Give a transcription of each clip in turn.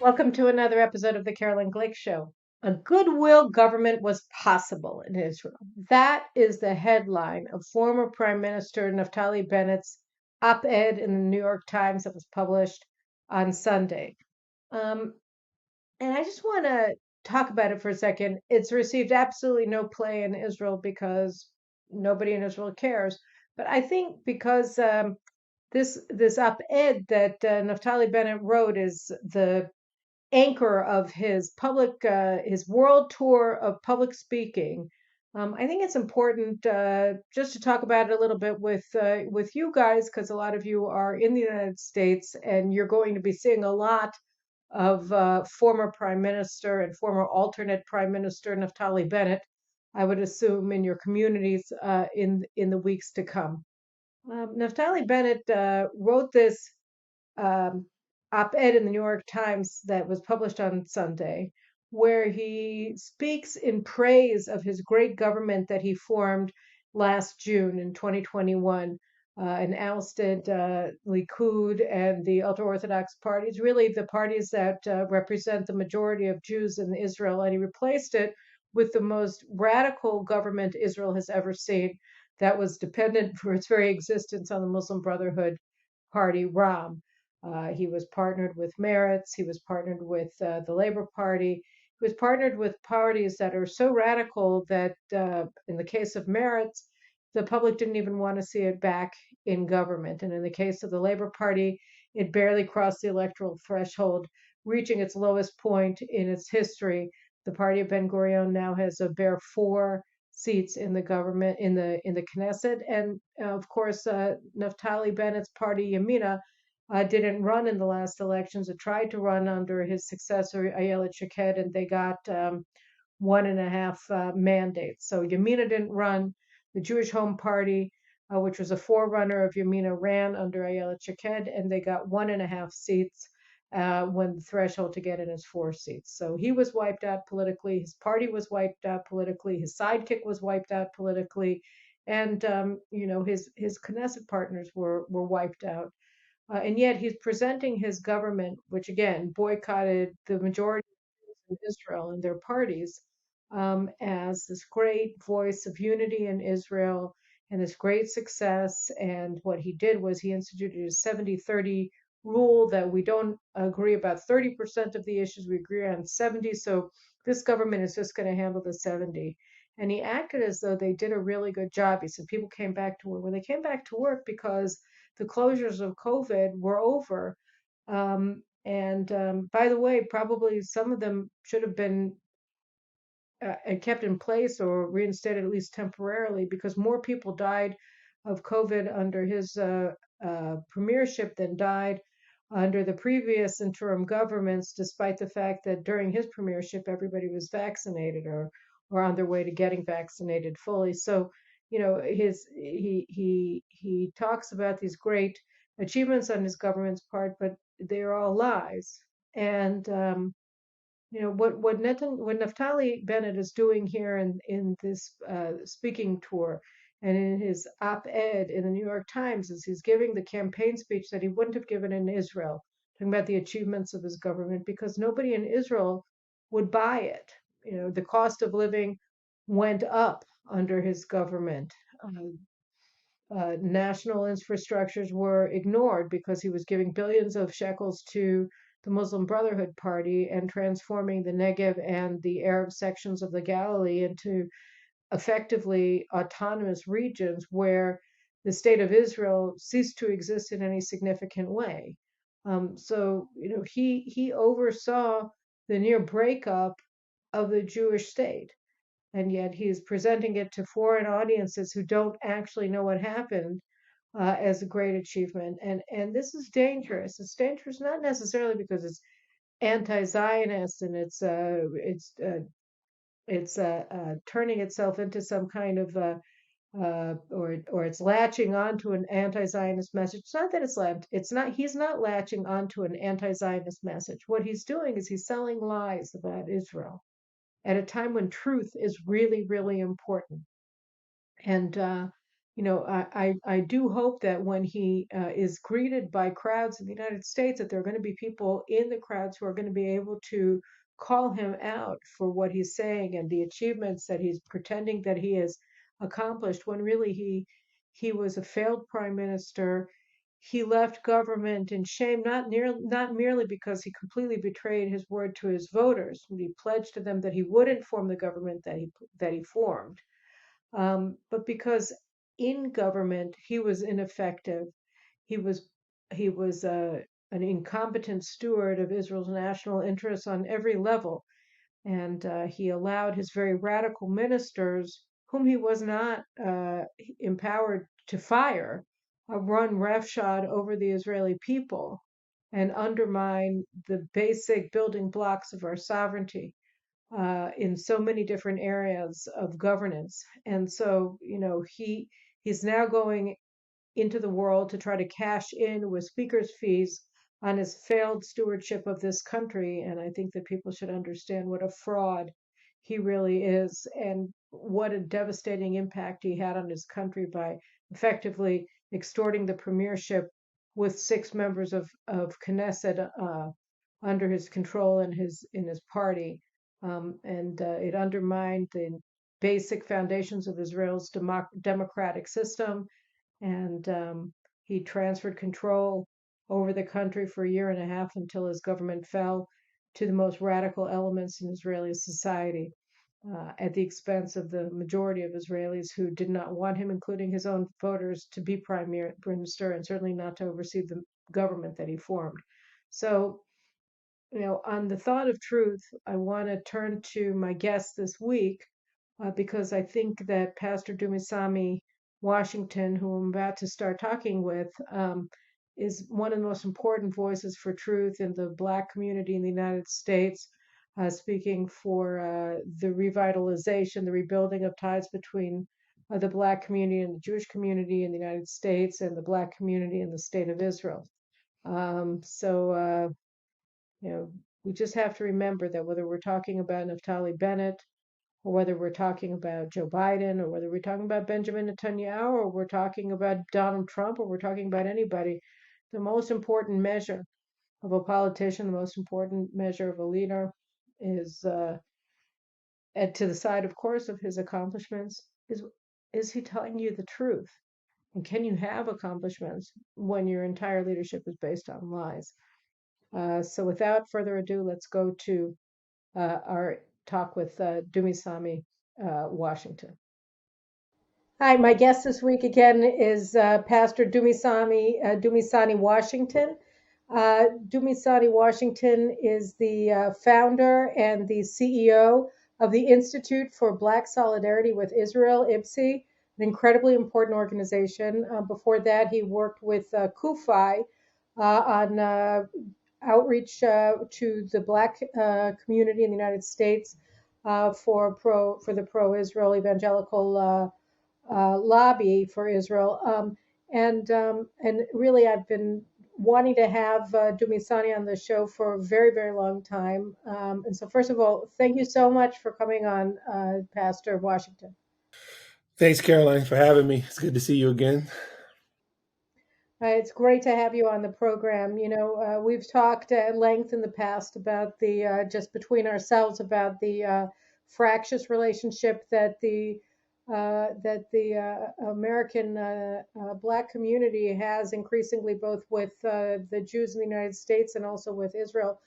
Welcome to another episode of the Carolyn Glick Show. A goodwill government was possible in Israel. That is the headline of former Prime Minister Naftali Bennett's op-ed in the New York Times that was published on Sunday. Um, and I just want to talk about it for a second. It's received absolutely no play in Israel because nobody in Israel cares. But I think because this op-ed that Naftali Bennett wrote is the anchor of his world tour of public speaking. I think it's important just to talk about it a little bit with you guys because a lot of you are in the United States and you're going to be seeing a lot of former Prime Minister and former alternate Prime Minister Naftali Bennett, I would assume, in your communities in the weeks to come. Naftali Bennett wrote this um, op-ed in the New York Times that was published on Sunday, where he speaks in praise of his great government that he formed last June in 2021 and ousted Likud and the ultra-Orthodox parties, really the parties that represent the majority of Jews in Israel, and he replaced it with the most radical government Israel has ever seen that was dependent for its very existence on the Muslim Brotherhood party, Ram. He was partnered with Meretz. He was partnered with the Labor Party. He was partnered with parties that are so radical that, in the case of Meretz, the public didn't even want to see it back in government. And in the case of the Labor Party, it barely crossed the electoral threshold, reaching its lowest point in its history. The party of Ben Gurion now has a bare 4 seats in the government in the Knesset, and of course, Naftali Bennett's party Yamina didn't run in the last elections. It tried to run under his successor, Ayelet Shaked, and they got 1.5 mandates. So Yamina didn't run. The Jewish Home Party, which was a forerunner of Yamina, ran under Ayelet Shaked, and they got 1.5 seats when the threshold to get in is 4 seats. So he was wiped out politically. His party was wiped out politically. His sidekick was wiped out politically. And, his Knesset partners were wiped out. And yet he's presenting his government, which again boycotted the majority of Israel and their parties, as this great voice of unity in Israel and this great success. And what he did was he instituted a 70-30 rule that we don't agree about 30% of the issues, we agree on 70. So this government is just going to handle the 70. And he acted as though they did a really good job. He said people came back to work. Well, they came back to work because the closures of COVID were over. And by the way, probably some of them should have been kept in place or reinstated at least temporarily because more people died of COVID under his premiership than died under the previous interim governments, despite the fact that during his premiership everybody was vaccinated or on their way to getting vaccinated fully. So, he talks about these great achievements on his government's part, but they're all lies. And what Naftali Bennett is doing here in this speaking tour and in his op-ed in the New York Times is he's giving the campaign speech that he wouldn't have given in Israel, talking about the achievements of his government, because nobody in Israel would buy it. The cost of living went up under his government. National infrastructures were ignored because he was giving billions of shekels to the Muslim Brotherhood Party and transforming the Negev and the Arab sections of the Galilee into effectively autonomous regions where the state of Israel ceased to exist in any significant way. So, he oversaw the near breakup of the Jewish state, and yet he's presenting it to foreign audiences who don't actually know what happened as a great achievement. And this is dangerous. It's dangerous not necessarily because it's anti-Zionist and it's turning itself into some kind of or it's latching onto an anti-Zionist message. It's not that it's not. He's not latching onto an anti-Zionist message. What he's doing is he's selling lies about Israel at a time when truth is really, really important. And I do hope that when he is greeted by crowds in the United States, that there are going to be people in the crowds who are going to be able to call him out for what he's saying and the achievements that he's pretending that he has accomplished, when really he was a failed prime minister. He left government in shame, not merely because he completely betrayed his word to his voters, when he pledged to them that he wouldn't form the government that he formed, but because in government he was ineffective. He was he was an incompetent steward of Israel's national interests on every level, and he allowed his very radical ministers, whom he was not empowered to fire, run roughshod over the Israeli people and undermine the basic building blocks of our sovereignty in so many different areas of governance. And so, he's now going into the world to try to cash in with speakers' fees on his failed stewardship of this country. And I think that people should understand what a fraud he really is, and what a devastating impact he had on his country by effectively extorting the premiership with 6 members of Knesset under his control in his party. And it undermined the basic foundations of Israel's democratic system, and he transferred control over the country for a year and a half until his government fell to the most radical elements in Israeli society, at the expense of the majority of Israelis who did not want him, including his own voters, to be prime minister, and certainly not to oversee the government that he formed. So, on the thought of truth, I want to turn to my guest this week, because I think that Pastor Dumisani Washington, who I'm about to start talking with, is one of the most important voices for truth in the Black community in the United States, speaking for the revitalization, the rebuilding of ties between the Black community and the Jewish community in the United States, and the Black community in the state of Israel. So, you know, we just have to remember that whether we're talking about Naftali Bennett, or whether we're talking about Joe Biden, or whether we're talking about Benjamin Netanyahu, or we're talking about Donald Trump, or we're talking about anybody, the most important measure of a politician, the most important measure of a leader is, and to the side, of course, of his accomplishments, is he telling you the truth? And can you have accomplishments when your entire leadership is based on lies? So without further ado, let's go to our talk with Dumisani Washington. Hi, my guest this week again is Pastor Dumisani Washington. Dumisani Washington is the founder and the CEO of the Institute for Black Solidarity with Israel, IBSI, an incredibly important organization. Before that, he worked with CUFI on outreach to the Black community in the United States, for the pro-Israel evangelical lobby for Israel. And really, I've been wanting to have Dumisani on the show for a very, very long time. And so, first of all, thank you so much for coming on, Pastor Washington. Thanks, Caroline, for having me. It's good to see you again. It's great to have you on the program. We've talked at length in the past about just between ourselves, about the fractious relationship that the American Black community has increasingly, both with the Jews in the United States and also with Israel.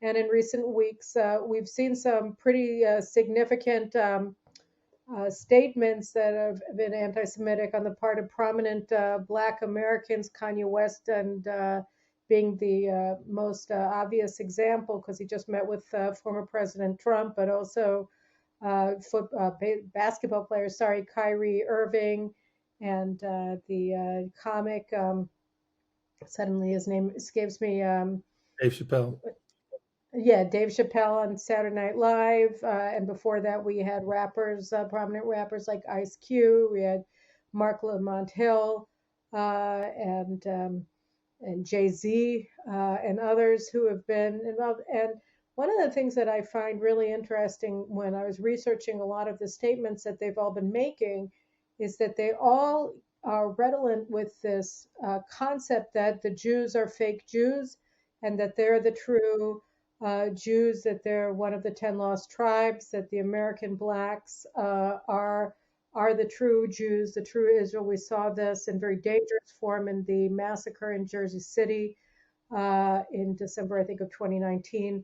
And in recent weeks, we've seen some pretty significant statements that have been anti-Semitic on the part of prominent Black Americans, Kanye West, and being the most obvious example, because he just met with former President Trump, but also basketball player, Kyrie Irving, and the comic, suddenly his name escapes me. Dave Chappelle. Yeah, Dave Chappelle on Saturday Night Live, and before that we had prominent rappers like Ice Cube. We had Mark Lamont Hill, and Jay-Z, and others who have been involved. And one of the things that I find really interesting when I was researching a lot of the statements that they've all been making is that they all are redolent with this concept that the Jews are fake Jews and that they're the true Jews, that they're one of the 10 lost tribes, that the American blacks are the true Jews, the true Israel. We saw this in very dangerous form in the massacre in Jersey City in December, I think, of 2019.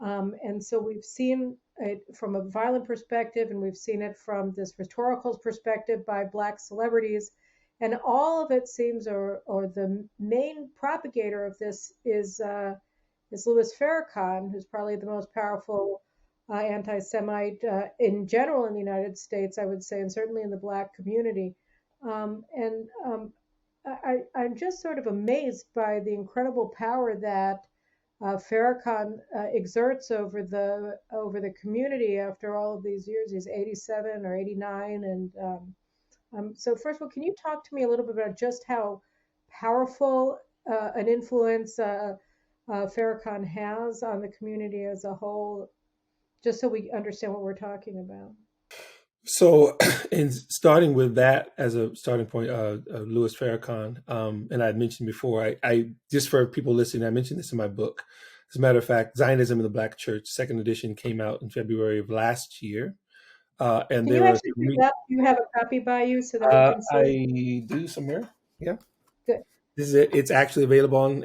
And so we've seen it from a violent perspective, and we've seen it from this rhetorical perspective by Black celebrities. And all of it seems, or the main propagator of this is Louis Farrakhan, who's probably the most powerful anti-Semite in general in the United States, I would say, and certainly in the Black community. And I'm just sort of amazed by the incredible power that Farrakhan exerts over the community after all of these years. He's 87 or 89, and so first of all, can you talk to me a little bit about just how powerful an influence Farrakhan has on the community as a whole, just so we understand what we're talking about? So, in starting with that as a starting point, Louis Farrakhan, and I had mentioned before, I just for people listening, I mentioned this in my book. As a matter of fact, Zionism in the Black Church, second edition, came out in February of last year, and Can you there are actually do three. that? Do you have a copy by you so that we can see it? I do somewhere. Yeah. Good. This is it. It's actually available on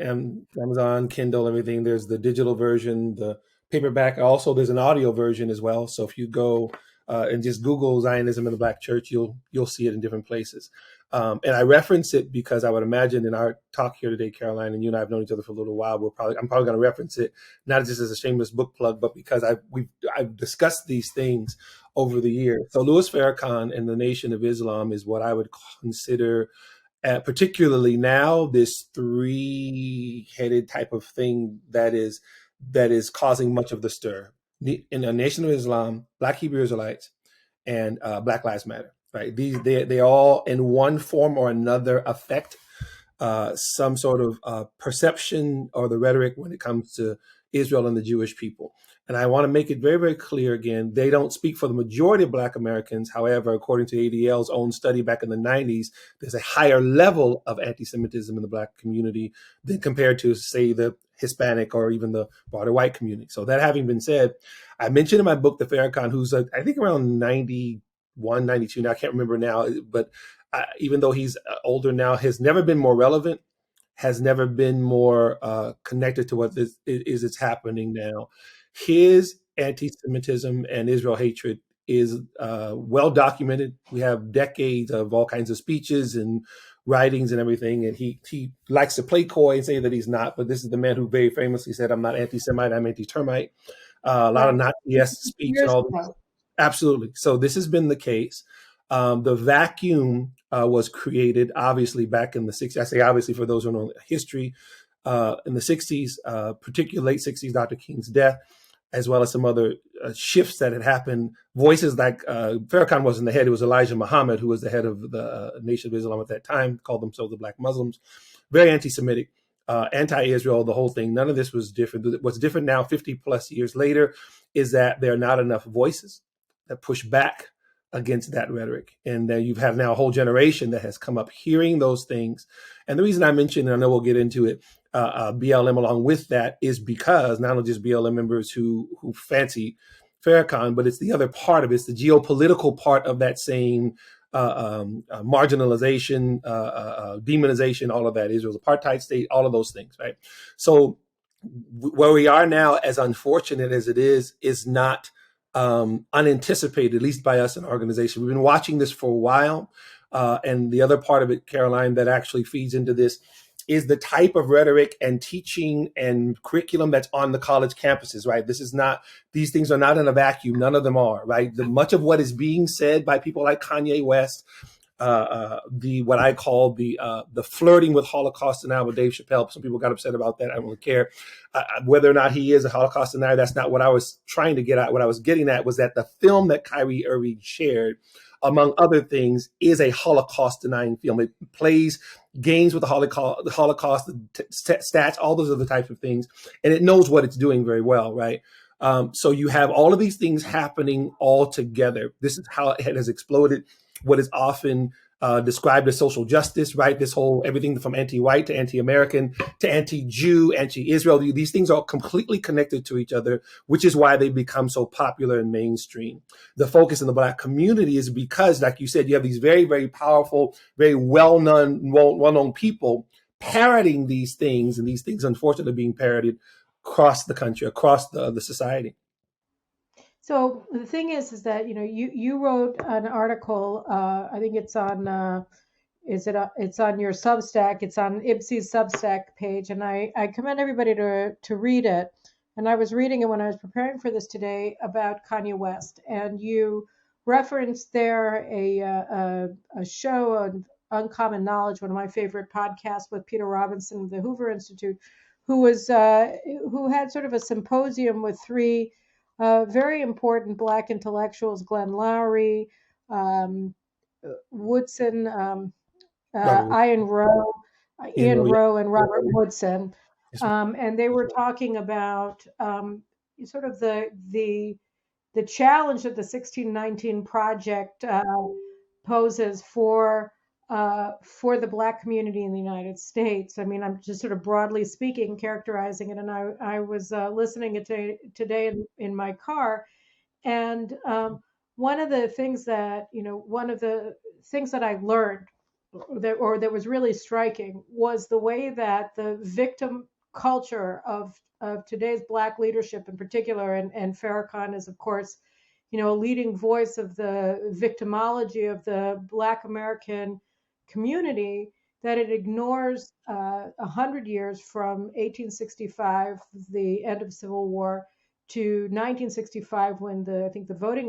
Amazon, Kindle, everything. There's the digital version, the paperback. Also, there's an audio version as well. So if you go and just Google Zionism in the Black Church, you'll see it in different places. And I reference it because I would imagine in our talk here today, Caroline, and you and I have known each other for a little while. I'm probably going to reference it not just as a shameless book plug, but because I've discussed these things over the years. So Louis Farrakhan and the Nation of Islam is what I would consider particularly now, this three-headed type of thing that is causing much of the stir in the Nation of Islam, Black Hebrew Israelites, and Black Lives Matter. Right? They all in one form or another affect some sort of perception or the rhetoric when it comes to Israel and the Jewish people. And I want to make it very, very clear again, they don't speak for the majority of Black Americans. However, according to ADL's own study back in the 90s, there's a higher level of anti-Semitism in the Black community than compared to, say, the Hispanic or even the broader white community. So that having been said, I mentioned in my book, the Farrakhan, who's I think around 91, 92 now, I can't remember now, but even though he's older now, has never been more relevant, has never been more connected to what is happening now. His anti-Semitism and Israel hatred is well documented. We have decades of all kinds of speeches and writings and everything, and he likes to play coy and say that he's not, but this is the man who very famously said, "I'm not anti-Semite, I'm anti-termite." A lot of Right. Nazi-esque speech and Years all this. ago. Absolutely. So this has been the case. The vacuum was created, obviously, back in the 60s. I say obviously for those who know history, in the 60s, particularly late 60s, Dr. King's death, as well as some other shifts that had happened. Voices like Farrakhan wasn't the head, it was Elijah Muhammad, who was the head of the Nation of Islam at that time, called themselves the Black Muslims. Very anti-Semitic, anti-Israel, the whole thing. None of this was different. What's different now, 50 plus years later, is that there are not enough voices that push back against that rhetoric. And that you've had now a whole generation that has come up hearing those things. And the reason I mentioned, and I know we'll get into it, BLM along with that is because not only just BLM members who fancy Farrakhan, but it's the other part of it. It's the geopolitical part of that same marginalization, demonization, all of that. Israel's apartheid state, all of those things, right? So where we are now, as unfortunate as it is not unanticipated, at least by us in our organization. We've been watching this for a while. And the other part of it, Caroline, that actually feeds into this is the type of rhetoric and teaching and curriculum that's on the college campuses, right? These things are not in a vacuum. None of them are, right? Much of what is being said by people like Kanye West, what I call the flirting with Holocaust denial with Dave Chappelle. Some people got upset about that. I don't really care whether or not he is a Holocaust denier. That's not what I was trying to get at. What I was getting at was that the film that Kyrie Irving shared, among other things, is a Holocaust denying film. It plays games with the Holocaust, the stats, all those other types of things, and it knows what it's doing very well, right? So you have all of these things happening all together. This is how it has exploded. What is often described as social justice, right? This whole everything from anti-white to anti-American to anti-Jew, anti-Israel. These things are completely connected to each other, which is why they become so popular and mainstream. The focus in the Black community is because, like you said, you have these very, very powerful, very well-known people parroting these things, and these things, unfortunately, being parroted across the country, across the society. So the thing is that you wrote an article. I think it's on it's on your Substack. It's on IBSI's Substack page, and I commend everybody to read it. And I was reading it when I was preparing for this today about Kanye West, and you referenced there a show on Uncommon Knowledge, one of my favorite podcasts with Peter Robinson of the Hoover Institute, who had sort of a symposium with three very important Black intellectuals: Glenn Loury, um, Woodson. Robert, Ian Ian Rowe, Rowe, and Robert Woodson, yes, ma'am. and they were talking about sort of the challenge that the 1619 Project poses for the Black community in the United States. I mean, I'm just sort of broadly speaking, characterizing it, and I was listening it today in my car, and one of the things that one of the things that I learned that was really striking was the way that the victim culture of today's Black leadership in particular, and Farrakhan is, of course, a leading voice of the victimology of the Black American community, that it ignores 100 years from 1865, the end of Civil War, to 1965, when I think the Voting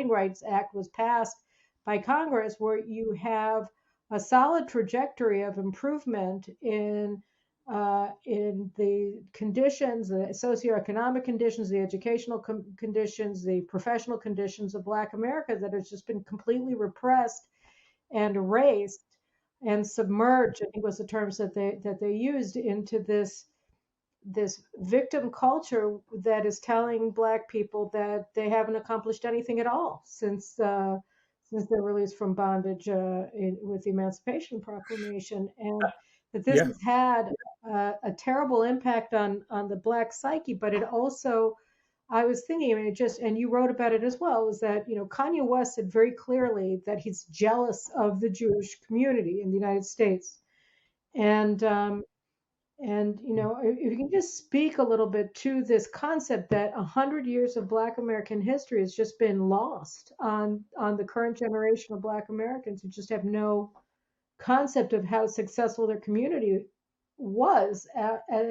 Rights Act was passed by Congress, where you have a solid trajectory of improvement in the conditions, the socioeconomic conditions, the educational conditions, the professional conditions of Black America, that has just been completely repressed and erased and submerged, I think was the terms that they used, into this victim culture that is telling Black people that they haven't accomplished anything at all since their release from bondage with the Emancipation Proclamation, and that this Yeah. has had a terrible impact on the Black psyche. But it also, I was thinking, I mean, and you wrote about it as well, was that Kanye West said very clearly that he's jealous of the Jewish community in the United States, and if you can just speak a little bit to this concept that 100 years of Black American history has just been lost on the current generation of Black Americans, who just have no concept of how successful their community was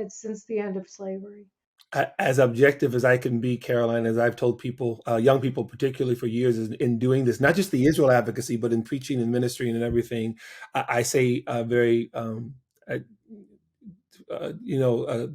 since the end of slavery. As objective as I can be, Caroline, as I've told people, young people particularly for years, in doing this, not just the Israel advocacy, but in preaching and ministering and everything, I say very,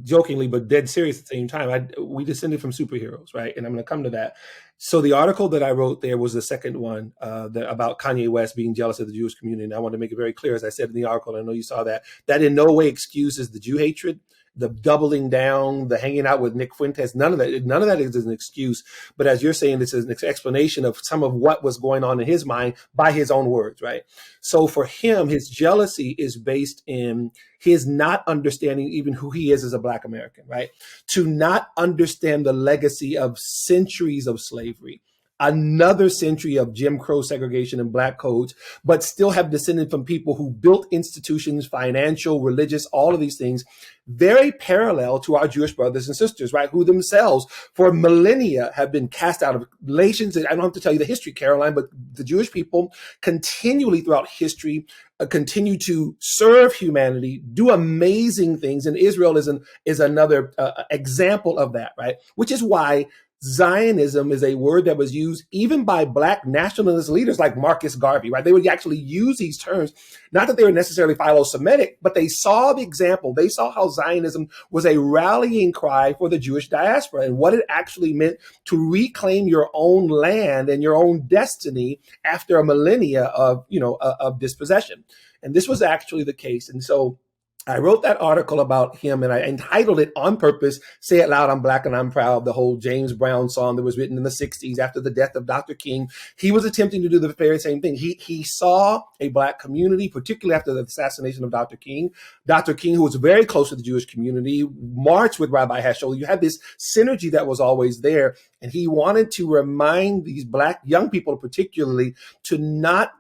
jokingly, but dead serious at the same time. We descended from superheroes, right? And I'm going to come to that. So the article that I wrote there was the second one about Kanye West being jealous of the Jewish community. And I want to make it very clear, as I said in the article, I know you saw that in no way excuses the Jew hatred, the doubling down, the hanging out with Nick Fuentes. None of that is an excuse. But as you're saying, this is an explanation of some of what was going on in his mind by his own words, right? So for him, his jealousy is based in his not understanding even who he is as a Black American, right? To not understand the legacy of centuries of slavery, another century of Jim Crow segregation and Black codes, but still have descended from people who built institutions, financial, religious, all of these things, very parallel to our Jewish brothers and sisters, right? Who themselves for millennia have been cast out of nations. I don't have to tell you the history, Caroline, but the Jewish people continually throughout history continue to serve humanity, do amazing things. And Israel is another example of that, right? Which is why Zionism is a word that was used even by Black nationalist leaders like Marcus Garvey, right? They would actually use these terms, not that they were necessarily philo-Semitic, but they saw the example. They saw how Zionism was a rallying cry for the Jewish diaspora and what it actually meant to reclaim your own land and your own destiny after a millennia of dispossession. And this was actually the case. And so I wrote that article about him and I entitled it on purpose, Say It Loud, I'm Black and I'm Proud, the whole James Brown song that was written in the 60s after the death of Dr. King. He was attempting to do the very same thing. He saw a Black community, particularly after the assassination of Dr. King. Dr. King, who was very close to the Jewish community, marched with Rabbi Heschel. You had this synergy that was always there. And he wanted to remind these Black young people, particularly, to not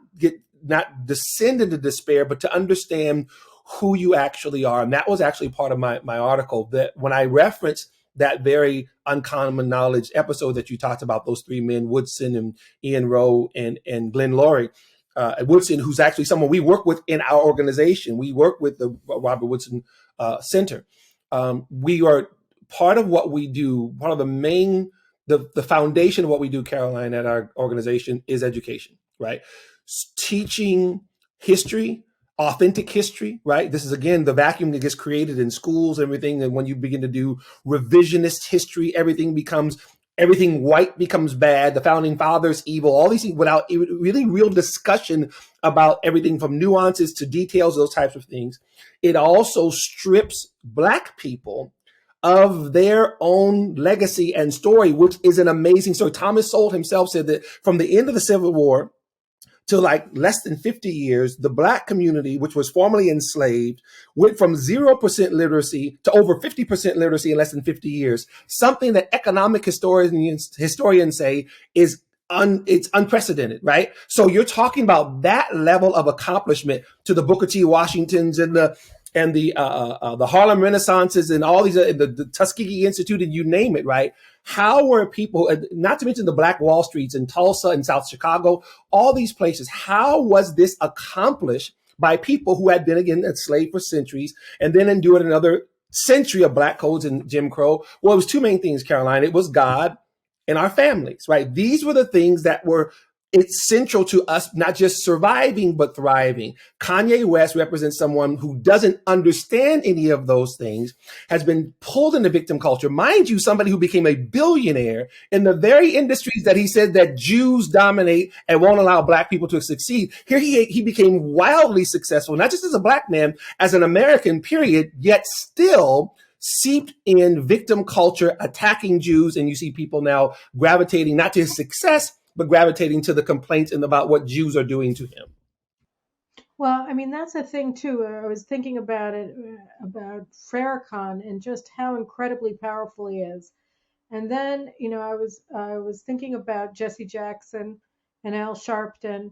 descend into despair, but to understand who you actually are. And that was actually part of my article, that when I referenced that very uncommon knowledge episode that you talked about, those three men, Woodson and Ian Rowe and Glenn Laurie. Woodson, who's actually someone we work with in our organization. We work with the Robert Woodson Center. We are part of what we do, part of the main, the foundation of what we do, Caroline, at our organization is education, right? Teaching history, authentic history, right? This is, again, the vacuum that gets created in schools, everything. And when you begin to do revisionist history, everything white becomes bad, the founding fathers evil, all these things, without really real discussion about everything from nuances to details, those types of things. It also strips Black people of their own legacy and story, which is an amazing story. Thomas Sowell himself said that from the end of the Civil War to like less than 50 years, the Black community, which was formerly enslaved, went from 0% literacy to over 50% literacy in less than 50 years. Something that economic historians say is it's unprecedented, right? So you're talking about that level of accomplishment to the Booker T. Washingtons and the Harlem Renaissances and all these, the Tuskegee Institute, and you name it, right? How were people, not to mention the Black Wall Streets in Tulsa and South Chicago, all these places, how was this accomplished by people who had been, again, enslaved for centuries and then endured another century of Black codes and Jim Crow? Well, it was two main things, Caroline. It was God and our families, right? These were the things that were it's central to us not just surviving, but thriving. Kanye West represents someone who doesn't understand any of those things, has been pulled into victim culture. Mind you, somebody who became a billionaire in the very industries that he said that Jews dominate and won't allow Black people to succeed. Here he became wildly successful, not just as a Black man, as an American, period, yet still seeped in victim culture, attacking Jews. And you see people now gravitating not to his success, but gravitating to the complaints and about what Jews are doing to him. Well, I mean, that's a thing too. I was thinking about it, about Farrakhan and just how incredibly powerful he is. And then, I was thinking about Jesse Jackson and Al Sharpton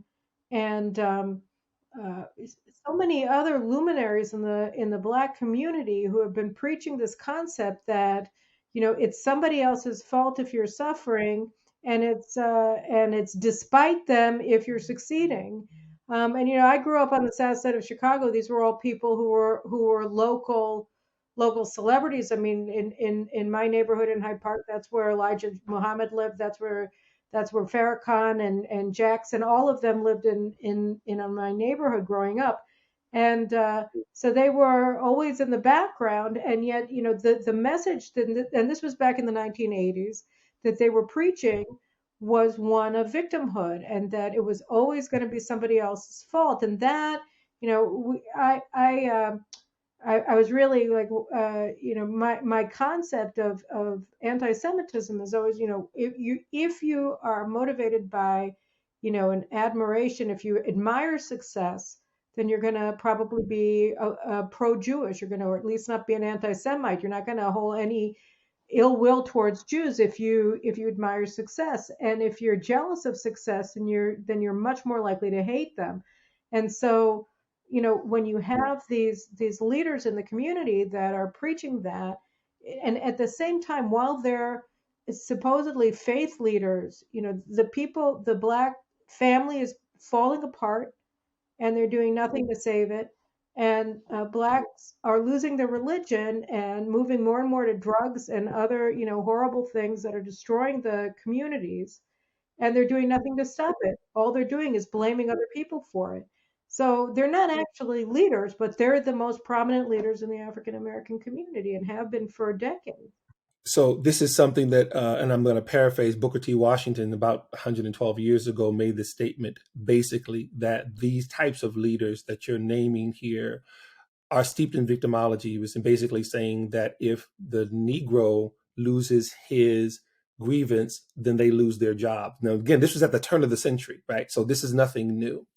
and so many other luminaries in the Black community who have been preaching this concept that it's somebody else's fault if you're suffering, and it's despite them if you're succeeding. And I grew up on the south side of Chicago. These were all people who were local celebrities. I mean, in my neighborhood in Hyde Park, that's where Elijah Muhammad lived. That's where Farrakhan and Jackson, all of them lived in my neighborhood growing up. And so they were always in the background, and yet the message that, and this was back in the 1980s, that they were preaching was one of victimhood, and that it was always going to be somebody else's fault. And that I was really like, my concept of anti-Semitism is always, if you are motivated by, an admiration, if you admire success, then you're going to probably be a pro-Jewish. You're going to, or at least not be an anti-Semite. You're not going to hold any ill will towards Jews if you admire success. And if you're jealous of success, then you're much more likely to hate them. And so, when you have these leaders in the community that are preaching that, and at the same time, while they're supposedly faith leaders, the Black family is falling apart, and they're doing nothing to save it. And Blacks are losing their religion and moving more and more to drugs and other, horrible things that are destroying the communities, and they're doing nothing to stop it. All they're doing is blaming other people for it. So they're not actually leaders, but they're the most prominent leaders in the African American community and have been for decades. So this is something that, and I'm going to paraphrase Booker T. Washington about 112 years ago made this statement, basically, that these types of leaders that you're naming here are steeped in victimology, was basically saying that if the Negro loses his grievance, then they lose their job. Now, again, this was at the turn of the century, right? So this is nothing new.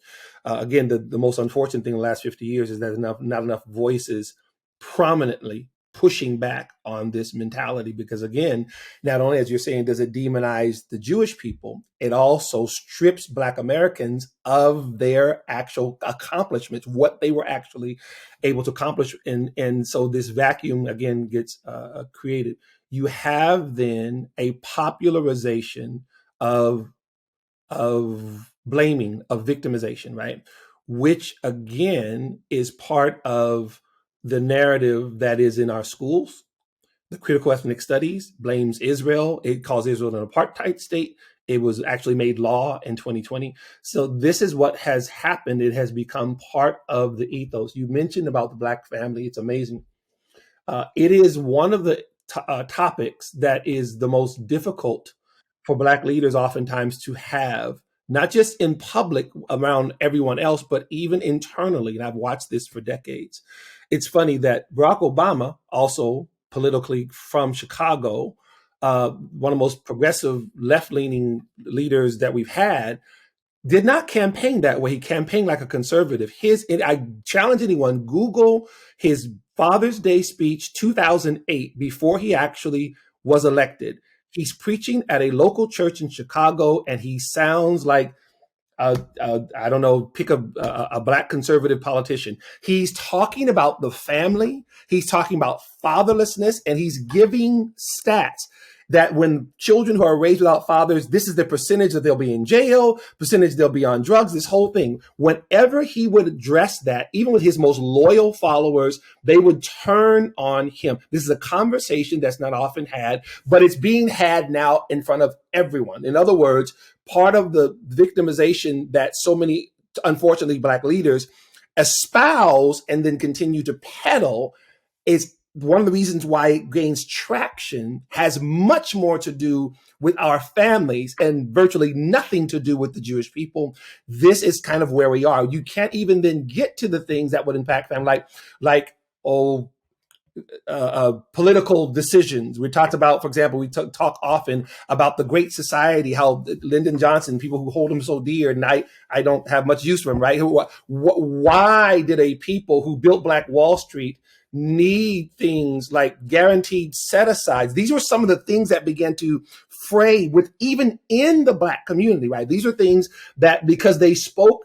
Again, the most unfortunate thing in the last 50 years is that not enough voices prominently pushing back on this mentality, because again, not only, as you're saying, does it demonize the Jewish people, it also strips Black Americans of their actual accomplishments, what they were actually able to accomplish. And so this vacuum again gets created. You have then a popularization of blaming, of victimization, right? Which again is part of the narrative that is in our schools. The critical ethnic studies blames Israel. It calls Israel an apartheid state. It was actually made law in 2020. So this is what has happened. It has become part of the ethos. You mentioned about the Black family. It's amazing. It is one of the topics that is the most difficult for Black leaders oftentimes to have, not just in public around everyone else, but even internally. And I've watched this for decades. It's funny that Barack Obama, also politically from Chicago, one of the most progressive left leaning leaders that we've had, did not campaign that way. He campaigned like a conservative. I challenge anyone, Google his Father's Day speech 2008, before he actually was elected. He's preaching at a local church in Chicago, and he sounds like I don't know, pick a Black conservative politician. He's talking about the family. He's talking about fatherlessness, and he's giving stats that when children who are raised without fathers, this is the percentage that they'll be in jail, percentage they'll be on drugs, this whole thing. Whenever he would address that, even with his most loyal followers, they would turn on him. This is a conversation that's not often had, but it's being had now in front of everyone. In other words, part of the victimization that so many, unfortunately, Black leaders espouse and then continue to peddle is one of the reasons why it gains traction, has much more to do with our families and virtually nothing to do with the Jewish people. This is kind of where we are. You can't even then get to the things that would impact them, like oh, political decisions. We talked about, for example, we talk often about the Great Society, how Lyndon Johnson, people who hold him so dear, and I don't have much use for him, right? Why did a people who built Black Wall Street need things like guaranteed set-asides? These were some of the things that began to fray with even in the Black community, right? These are things that, because they spoke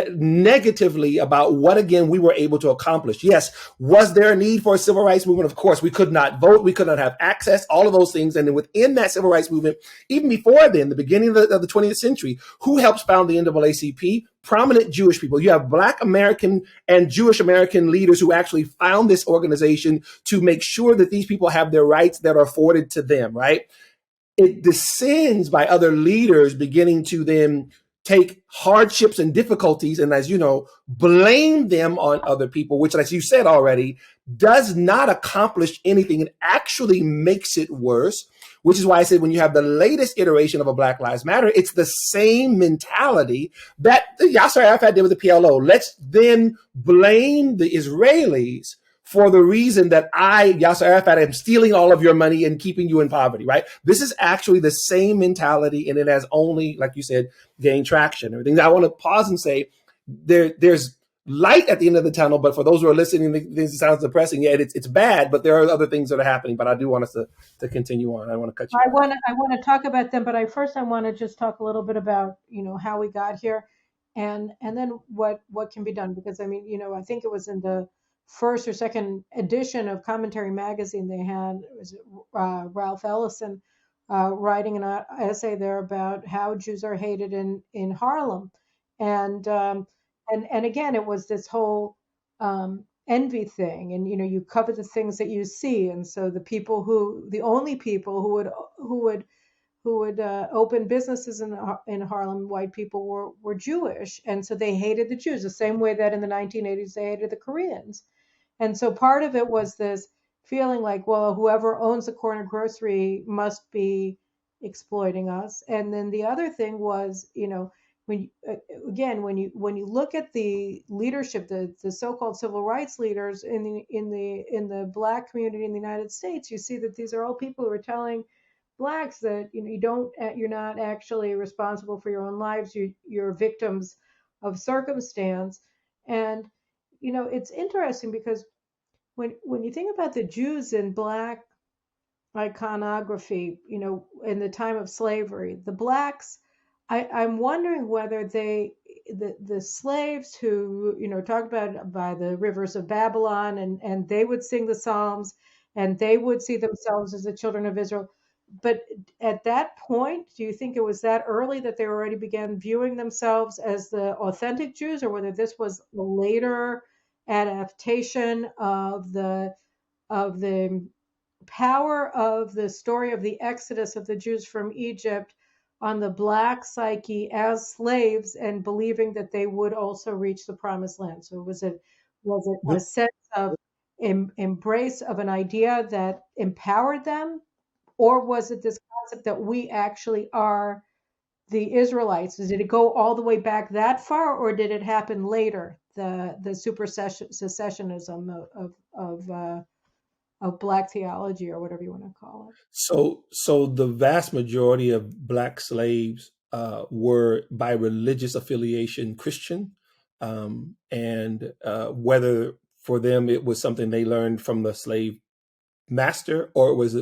negatively about what again we were able to accomplish. Yes, was there a need for a civil rights movement? Of course, we could not vote, we could not have access, all of those things. And then within that civil rights movement, even before then, the beginning of the 20th century, who helps found the NAACP? Prominent Jewish people. You have Black American and Jewish American leaders who actually found this organization to make sure that these people have their rights that are afforded to them, right? It descends by other leaders beginning to then take hardships and difficulties and, as you know, blame them on other people, which, as you said already, does not accomplish anything. It actually makes it worse, which is why I said when you have the latest iteration of a Black Lives Matter, it's the same mentality that Yasser Arafat did with the PLO. Let's then blame the Israelis for the reason that Yasser Arafat, am stealing all of your money and keeping you in poverty, right? This is actually the same mentality, and it has only, like you said, gained traction. Everything. I want to pause and say there's light at the end of the tunnel, but for those who are listening, this sounds depressing. Yeah, it's bad, but there are other things that are happening. But I do want us to continue on. I want to cut you off. I want to talk about them, but I want to just talk a little bit about how we got here, and then what can be done, because I mean I think it was in the first or second edition of Commentary magazine they had, was Ralph Ellison writing an essay there about how Jews are hated in Harlem, and and again it was this whole envy thing, and you cover the things that you see, and so the only people who would open businesses in Harlem, white people were Jewish, and so they hated the Jews the same way that in the 1980s they hated the Koreans. And so part of it was this feeling like, well, whoever owns the corner grocery must be exploiting us. And then the other thing was, when again when you look at the leadership, the so-called civil rights leaders in the Black community in the United States, you see that these are all people who are telling Blacks that you're not actually responsible for your own lives. You're victims of circumstance. And it's interesting because when you think about the Jews in Black iconography, in the time of slavery, the Blacks, I'm wondering whether the slaves who, talked about by the rivers of Babylon, and they would sing the Psalms, and they would see themselves as the children of Israel. But at that point, do you think it was that early that they already began viewing themselves as the authentic Jews, or whether this was a later adaptation of the power of the story of the exodus of the Jews from Egypt on the Black psyche as slaves, and believing that they would also reach the promised land? So was it a sense of embrace of an idea that empowered them, or was it this concept that we actually are the Israelites? Did it go all the way back that far, or did it happen later? The secessionism of Black theology, or whatever you want to call it. So the vast majority of Black slaves were by religious affiliation Christian, and whether for them it was something they learned from the slave master, or it was,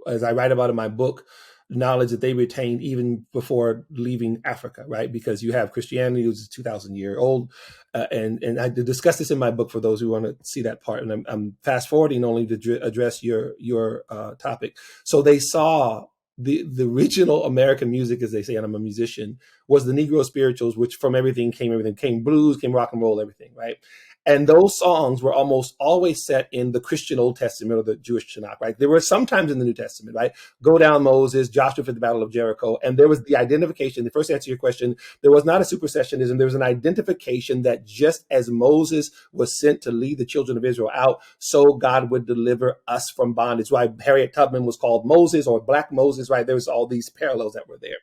as I write about in my book, knowledge that they retained even before leaving Africa, right? Because you have Christianity, which is 2,000-year old, and I discuss this in my book for those who want to see that part. And I'm fast forwarding only to address your topic. So they saw the original American music, as they say, and I'm a musician, was the Negro spirituals, which from everything came blues, came rock and roll, everything, right? And those songs were almost always set in the Christian Old Testament or the Jewish Tanakh, right? There were sometimes in the New Testament, right? Go down Moses, Joshua for the Battle of Jericho. And there was the identification. The first answer to your question, there was not a supersessionism. There was an identification that just as Moses was sent to lead the children of Israel out, so God would deliver us from bondage. Why Harriet Tubman was called Moses, or Black Moses, right? There was all these parallels that were there.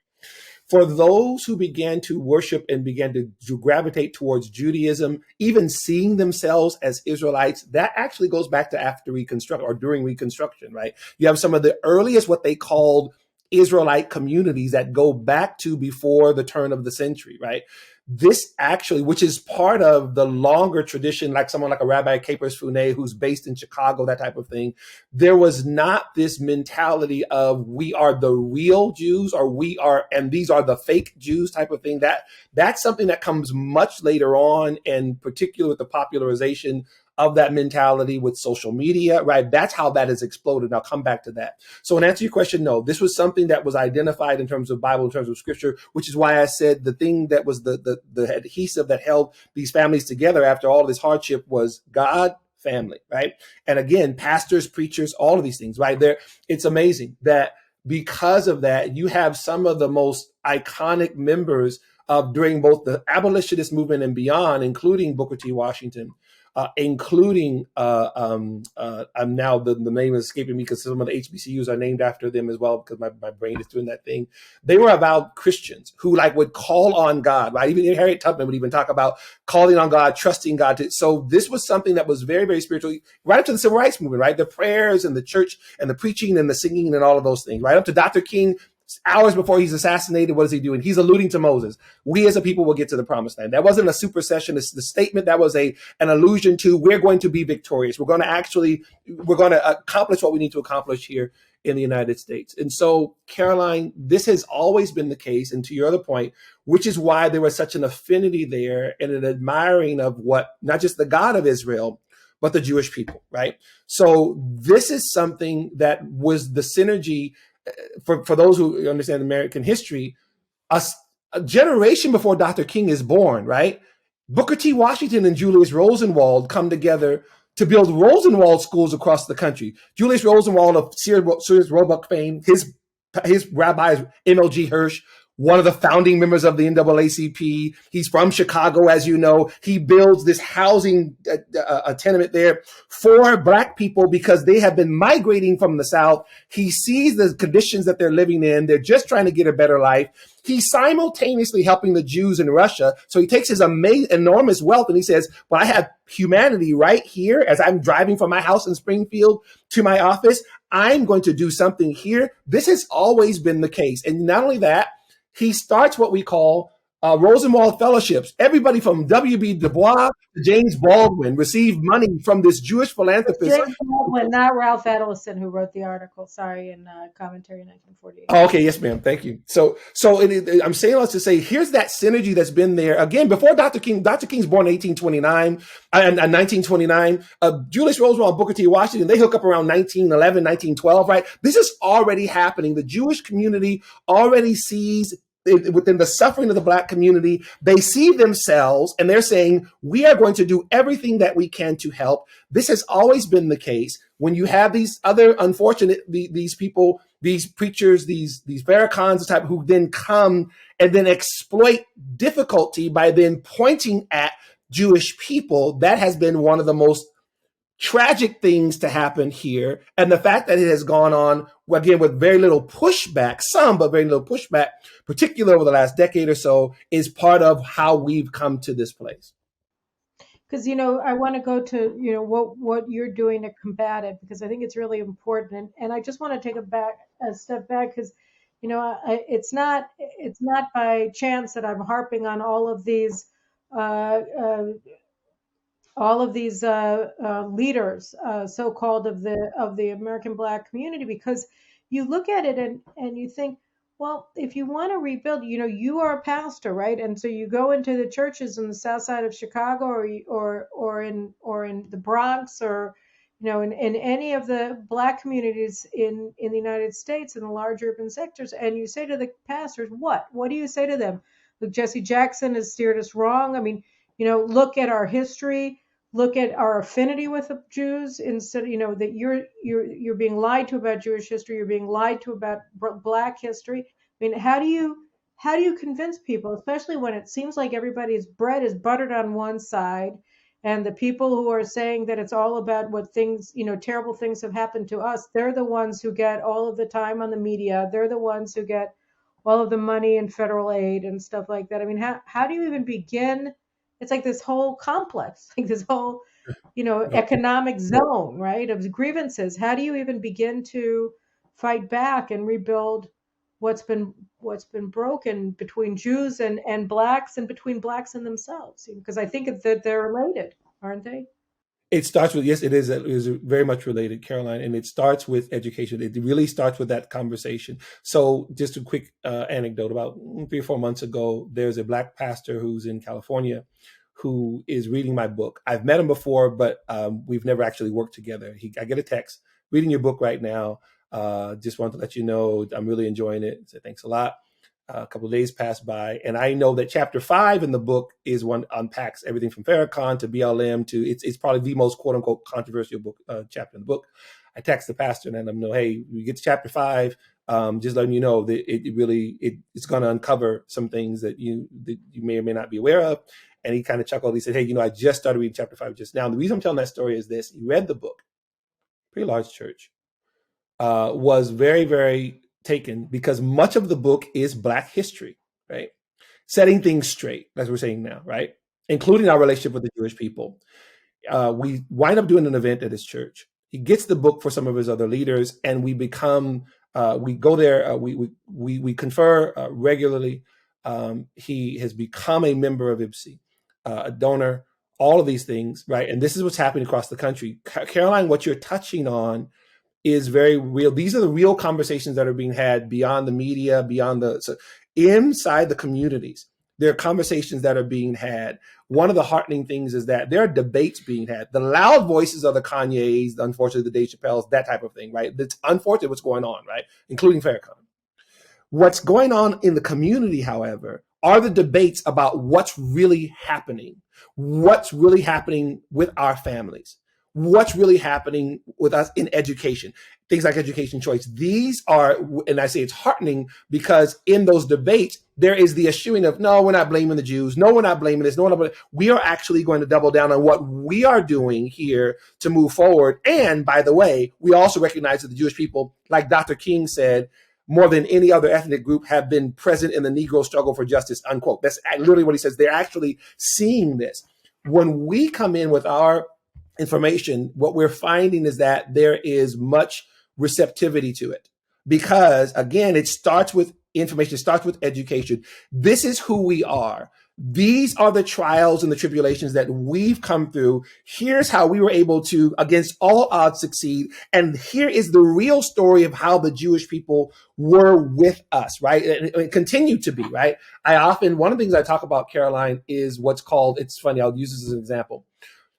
For those who began to worship and began to gravitate towards Judaism, even seeing themselves as Israelites, that actually goes back to after Reconstruction, or during Reconstruction, right? You have some of the earliest, what they called Israelite communities, that go back to before the turn of the century, right? This actually, which is part of the longer tradition, like someone like a Rabbi Capers Fune, who's based in Chicago, that type of thing. There was not this mentality of we are the real Jews, or we are, and these are the fake Jews type of thing. That's something that comes much later on, and particularly with the popularization of that mentality with social media, right? That's how that has exploded. I'll come back to that. So in answer to your question, no, this was something that was identified in terms of Bible, in terms of scripture, which is why I said the thing that was the adhesive that held these families together after all this hardship was God, family, right? And again, pastors, preachers, all of these things, right? There, it's amazing that because of that, you have some of the most iconic members of during both the abolitionist movement and beyond, including Booker T. Washington, including I'm now the name is escaping me because some of the HBCUs are named after them as well, because my brain is doing that thing. They were about Christians who would call on God, right? Even Harriet Tubman would even talk about calling on God, trusting God. So this was something that was very, very spiritual, right up to the Civil Rights Movement, right? The prayers and the church and the preaching and the singing and all of those things, right up to Dr. King. Hours before he's assassinated, what is he doing? He's alluding to Moses. We as a people will get to the promised land. That wasn't a supersession. It's the statement that was an allusion to we're going to be victorious. We're going to accomplish what we need to accomplish here in the United States. And so, Caroline, this has always been the case. And to your other point, which is why there was such an affinity there and an admiring of what, not just the God of Israel, but the Jewish people, right? So this is something that was the synergy. For those who understand American history, a generation before Dr. King is born, right? Booker T. Washington and Julius Rosenwald come together to build Rosenwald schools across the country. Julius Rosenwald of Sears Roebuck fame, his rabbi is MLG Hirsch, one of the founding members of the NAACP. He's from Chicago, as you know. He builds this housing a tenement there for Black people because they have been migrating from the South. He sees the conditions that they're living in. They're just trying to get a better life. He's simultaneously helping the Jews in Russia. So he takes his enormous wealth and he says, well, I have humanity right here as I'm driving from my house in Springfield to my office. I'm going to do something here. This has always been the case. And not only that, he starts what we call Rosenwald Fellowships. Everybody from W.B. Du Bois to James Baldwin received money from this Jewish philanthropist. James Baldwin, not Ralph Edelson, who wrote the article. Sorry, in Commentary 1948. Oh, okay, yes, ma'am. Thank you. So I'm saying all this to say, here's that synergy that's been there. Again, before Dr. King. Dr. King's born in 1929. Julius Rosenwald, Booker T. Washington, they hook up around 1911, 1912, right? This is already happening. The Jewish community already sees within the suffering of the Black community, they see themselves and they're saying, we are going to do everything that we can to help. This has always been the case. When you have these other unfortunate, these people, these preachers, these Farrakhan's type who then come and then exploit difficulty by then pointing at Jewish people, that has been one of the most tragic things to happen here. And the fact that it has gone on, again, with very little pushback, but very little pushback, particularly over the last decade or so, is part of how we've come to this place. Because, I want to go to, what you're doing to combat it, because I think it's really important. And I just want to take a step back because, it's not by chance that I'm harping on all of these leaders, so-called of the American Black community, because you look at it and you think, well, if you want to rebuild, you are a pastor, right? And so you go into the churches in the South Side of Chicago, or in the Bronx, or in any of the Black communities in the United States, in the large urban sectors, and you say to the pastors, what do you say to them? Look, Jesse Jackson has steered us wrong. I mean, look at our history. Look at our affinity with the Jews. Instead, that you're being lied to about Jewish history. You're being lied to about Black history. I mean, how do you convince people, especially when it seems like everybody's bread is buttered on one side, and the people who are saying that it's all about what things, terrible things have happened to us, they're the ones who get all of the time on the media. They're the ones who get all of the money and federal aid and stuff like that. I mean, how do you even begin? It's like this whole complex, like this whole, economic zone, right, of grievances. How do you even begin to fight back and rebuild what's been broken between Jews and Blacks, and between Blacks and themselves? Because I think that they're related, aren't they? It starts with, yes, it is very much related, Caroline, and it starts with education. It really starts with that conversation. So just a quick anecdote. About 3 or 4 months ago, there's a Black pastor who's in California who is reading my book. I've met him before, but we've never actually worked together. I get a text, reading your book right now. Just wanted to let you know I'm really enjoying it. So thanks a lot. A couple of days passed by, and I know that chapter 5 in the book is one unpacks everything from Farrakhan to BLM to it's probably the most quote unquote controversial book chapter in the book. I text the pastor and let him know, hey, we get to chapter 5, just letting you know that it's going to uncover some things that you may or may not be aware of. And he kind of chuckled. He said, hey, I just started reading chapter 5 just now. And the reason I'm telling that story is this: he read the book, pretty large church, was very, very taken because much of the book is Black history, right? Setting things straight, as we're saying now, right? Including our relationship with the Jewish people. We wind up doing an event at his church. He gets the book for some of his other leaders, and we go there, we confer regularly. He has become a member of IBSI, a donor, all of these things, right? And this is what's happening across the country. Caroline, what you're touching on is very real. These are the real conversations that are being had beyond the media, inside the communities. There are conversations that are being had. One of the heartening things is that there are debates being had. The loud voices are the Kanyes, unfortunately, the Dave Chappelles, that type of thing, right? It's unfortunate what's going on, right? Including Farrakhan. What's going on in the community, however, are the debates about what's really happening with our families. what's really happening with us in education, things like education choice. These are, and I say it's heartening because in those debates, there is the eschewing of, no, we're not blaming the Jews. No, we're not blaming this. No, we're not blaming. We are actually going to double down on what we are doing here to move forward. And by the way, we also recognize that the Jewish people, like Dr. King said, more than any other ethnic group, have been present in the Negro struggle for justice, unquote. That's literally what he says. They're actually seeing this. When we come in with our information, what we're finding is that there is much receptivity to it because, again, it starts with information, it starts with education. This is who we are. These are the trials and the tribulations that we've come through. Here's how we were able to, against all odds, succeed. And here is the real story of how the Jewish people were with us, right? And continue to be, right? One of the things I talk about, Caroline, is what's called, it's funny, I'll use this as an example.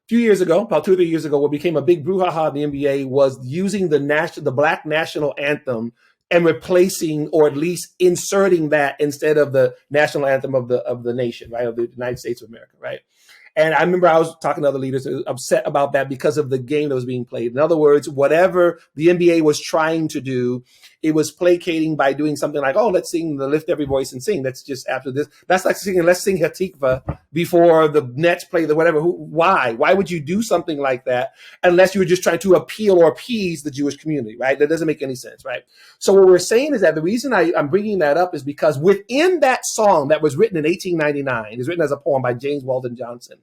Few years ago, about 2 or 3 years ago, what became a big brouhaha in the NBA was using the Black national anthem and replacing, or at least inserting that instead of the national anthem of the nation, right, of the United States of America, right. And I remember I was talking to other leaders upset about that because of the game that was being played. In other words, whatever the NBA was trying to do, it was placating by doing something like, oh, let's sing the Lift Every Voice and Sing. That's just after this. That's like singing, let's sing Hatikva before the Nets play the whatever. Why? Why would you do something like that unless you were just trying to appeal or appease the Jewish community, right? That doesn't make any sense, right? So what we're saying is that the reason I'm bringing that up is because within that song that was written in 1899, is written as a poem by James Weldon Johnson.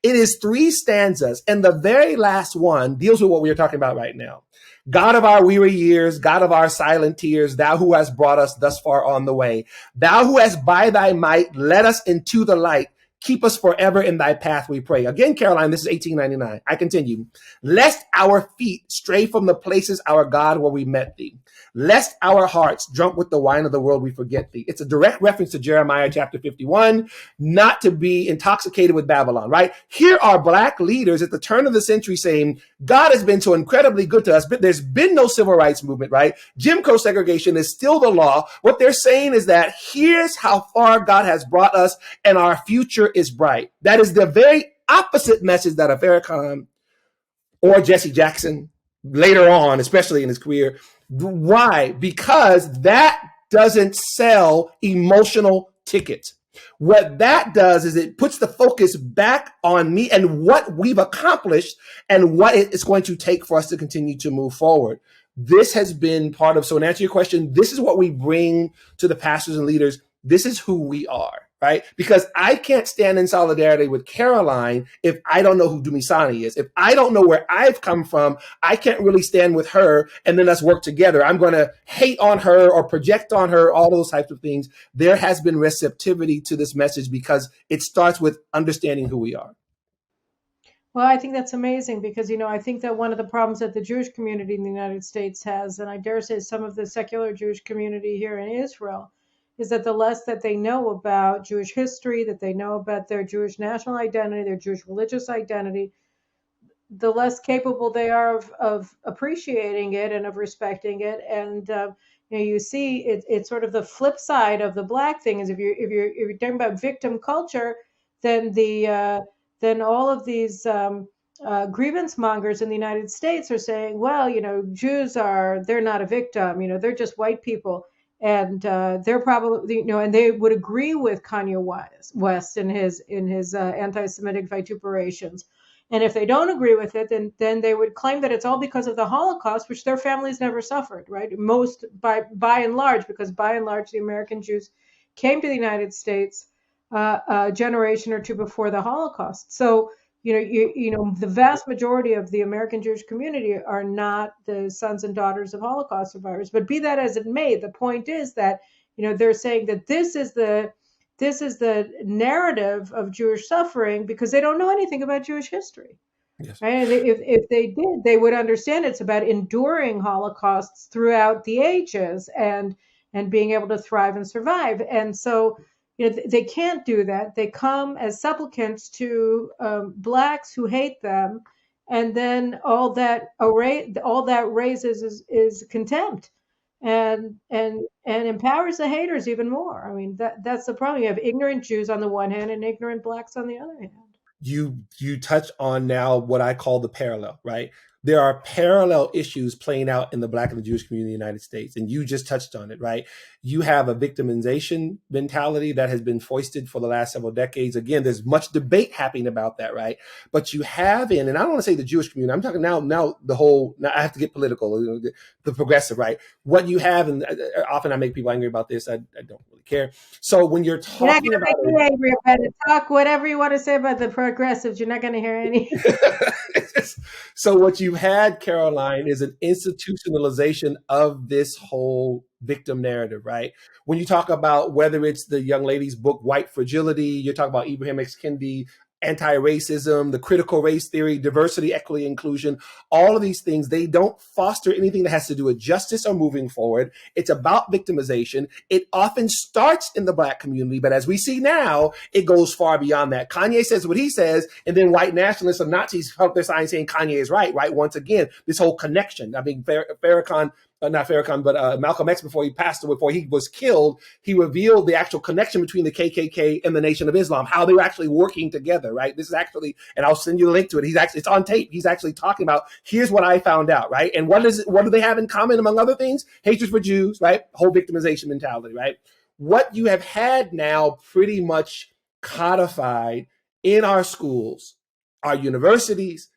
It is 3 stanzas, and the very last one deals with what we are talking about right now. God of our weary years, God of our silent tears, thou who hast brought us thus far on the way, thou who hast by thy might led us into the light, keep us forever in thy path, we pray. Again, Caroline, this is 1899. I continue. Lest our feet stray from the places, our God, where we met thee. Lest our hearts, drunk with the wine of the world, we forget thee. It's a direct reference to Jeremiah chapter 51, not to be intoxicated with Babylon, right? Here are Black leaders at the turn of the century saying, God has been so incredibly good to us, but there's been no civil rights movement, right? Jim Crow segregation is still the law. What they're saying is that here's how far God has brought us, and our future is bright. That is the very opposite message that a Farrakhan or Jesse Jackson later on, especially in his career. Why? Because that doesn't sell emotional tickets. What that does is it puts the focus back on me and what we've accomplished and what it's going to take for us to continue to move forward. This has been part of, so in answer to your question, this is what we bring to the pastors and leaders. This is who we are, right? Because I can't stand in solidarity with Caroline if I don't know who Dumisani is. If I don't know where I've come from, I can't really stand with her and then let's work together. I'm going to hate on her or project on her, all those types of things. There has been receptivity to this message because it starts with understanding who we are. Well, I think that's amazing because, I think that one of the problems that the Jewish community in the United States has, and I dare say some of the secular Jewish community here in Israel, is that the less that they know about Jewish history, that they know about their Jewish national identity, their Jewish religious identity, the less capable they are of appreciating it and of respecting it. And you see, it's sort of the flip side of the Black thing is if you're talking about victim culture, then then all of these grievance mongers in the United States are saying, well, Jews they're not a victim, they're just white people. And they're probably, and they would agree with Kanye West in his anti-Semitic vituperations. And if they don't agree with it, then they would claim that it's all because of the Holocaust, which their families never suffered, right? Most by and large, because by and large the American Jews came to the United States a generation or two before the Holocaust. So the vast majority of the American Jewish community are not the sons and daughters of Holocaust survivors. But be that as it may, the point is that they're saying that this is the narrative of Jewish suffering because they don't know anything about Jewish history. Yes. Right? And if they did, they would understand it's about enduring holocausts throughout the ages and being able to thrive and survive. And so, they can't do that. They come as supplicants to Blacks who hate them, and then all that raises is contempt and empowers the haters even more. I mean, that's the problem. You have ignorant Jews on the one hand and ignorant Blacks on the other hand. you touch on now what I call the parallel, right? There are parallel issues playing out in the Black and the Jewish community in the United States, and you just touched on it, right? You have a victimization mentality that has been foisted for the last several decades. Again, there's much debate happening about that, right? But you have and I don't want to say the Jewish community, I'm talking now the whole, now I have to get political, the progressive, right? What you have, and often I make people angry about this, I don't really care. So when you're You're not talking gonna about make me angry about it. Talk whatever you want to say about the progressives. You're not gonna hear any. So what you had, Caroline, is an institutionalization of this whole victim narrative, right? When you talk about whether it's the young lady's book, White Fragility, you're talking about Ibrahim X. Kendi, anti-racism, the critical race theory, diversity, equity, inclusion, all of these things, they don't foster anything that has to do with justice or moving forward. It's about victimization. It often starts in the Black community, but as we see now, it goes far beyond that. Kanye says what he says, and then white nationalists and Nazis help their sign saying Kanye is right? Once again, this whole connection. I mean, Farrakhan, not Farrakhan, but Malcolm X, before he passed away, before he was killed, he revealed the actual connection between the KKK and the Nation of Islam, how they were actually working together, right? This is actually, and I'll send you a link to it. It's on tape. He's actually talking about, here's what I found out, right? And what do they have in common, among other things? Hatred for Jews, right? Whole victimization mentality, right? What you have had now pretty much codified in our schools, our universities,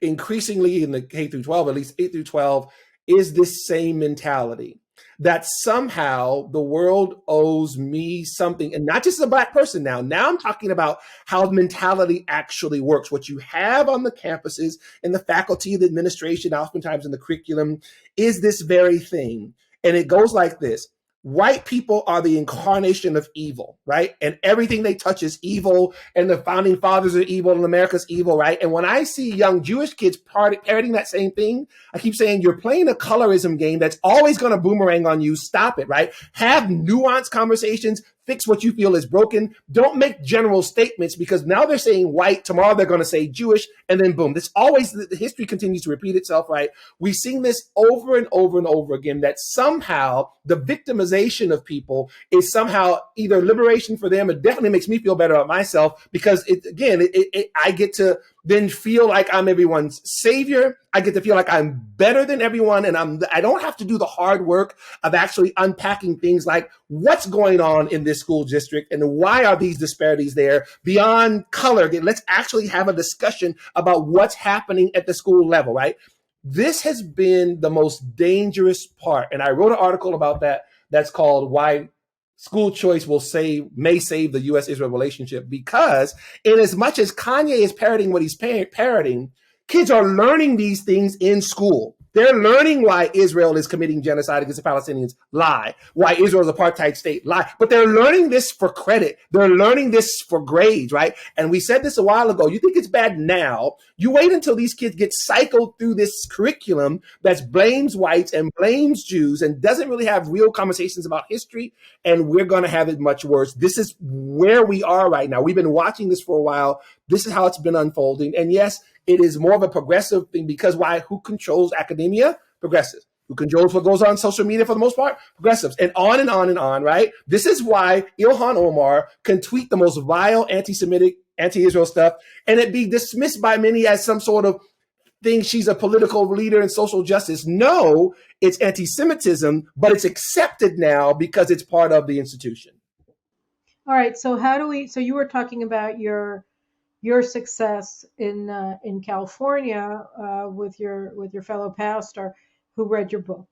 increasingly in the K through 12, at least 8 through 12, is this same mentality that somehow the world owes me something, and not just a Black person now. Now I'm talking about how mentality actually works. What you have on the campuses, in the faculty, the administration, oftentimes in the curriculum, is this very thing. And it goes like this. White people are the incarnation of evil, right? And everything they touch is evil, and the founding fathers are evil, and America's evil, right? And when I see young Jewish kids parroting that same thing, I keep saying, you're playing a colorism game that's always going to boomerang on you. Stop it, right? Have nuanced conversations. Fix what you feel is broken. Don't make general statements, because now they're saying white, tomorrow they're going to say Jewish, and then boom. This always, the history continues to repeat itself, right? We've seen this over and over and over again, that somehow the victimization of people is somehow either liberation for them. It definitely makes me feel better about myself, because I get to then feel like I'm everyone's savior. I get to feel like I'm better than everyone, and I don't have to do the hard work of actually unpacking things like what's going on in this school district and why are these disparities there beyond color. Let's actually have a discussion about what's happening at the school level, right? This has been the most dangerous part, and I wrote an article about that that's called Why School Choice May Save the U.S.-Israel Relationship, because in as much as Kanye is parroting what he's parroting, kids are learning these things in school. They're learning why Israel is committing genocide against the Palestinians, lie. Why Israel is an apartheid state, lie. But they're learning this for credit. They're learning this for grades, right? And we said this a while ago. You think it's bad now. You wait until these kids get cycled through this curriculum that blames whites and blames Jews and doesn't really have real conversations about history, and we're going to have it much worse. This is where we are right now. We've been watching this for a while. This is how it's been unfolding. And yes, it is more of a progressive thing, because why? Who controls academia? Progressives. Who controls what goes on social media for the most part? Progressives. And on and on and on, right? This is why Ilhan Omar can tweet the most vile anti-Semitic, anti-Israel stuff, and it be dismissed by many as some sort of thing. She's a political leader in social justice. No, it's anti-Semitism, but it's accepted now because it's part of the institution. All right. So so you were talking about your success in California with your fellow pastor who read your book.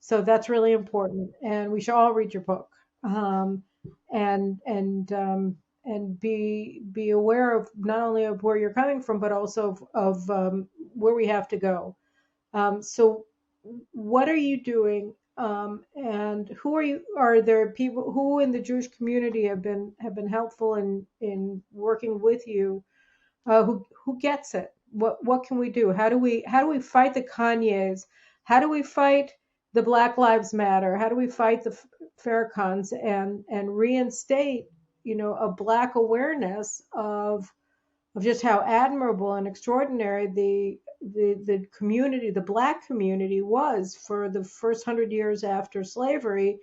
So that's really important, and we should all read your book, and be aware of not only of where you're coming from, but also of where we have to go. So what are you doing? And who are you? Are there people who in the Jewish community have been helpful in working with you? Who gets it? What can we do? How do we fight the Kanyes? How do we fight the Black Lives Matter? How do we fight the Farrakhan's and reinstate a Black awareness of just how admirable and extraordinary the community, the Black community, was for the first 100 years after slavery,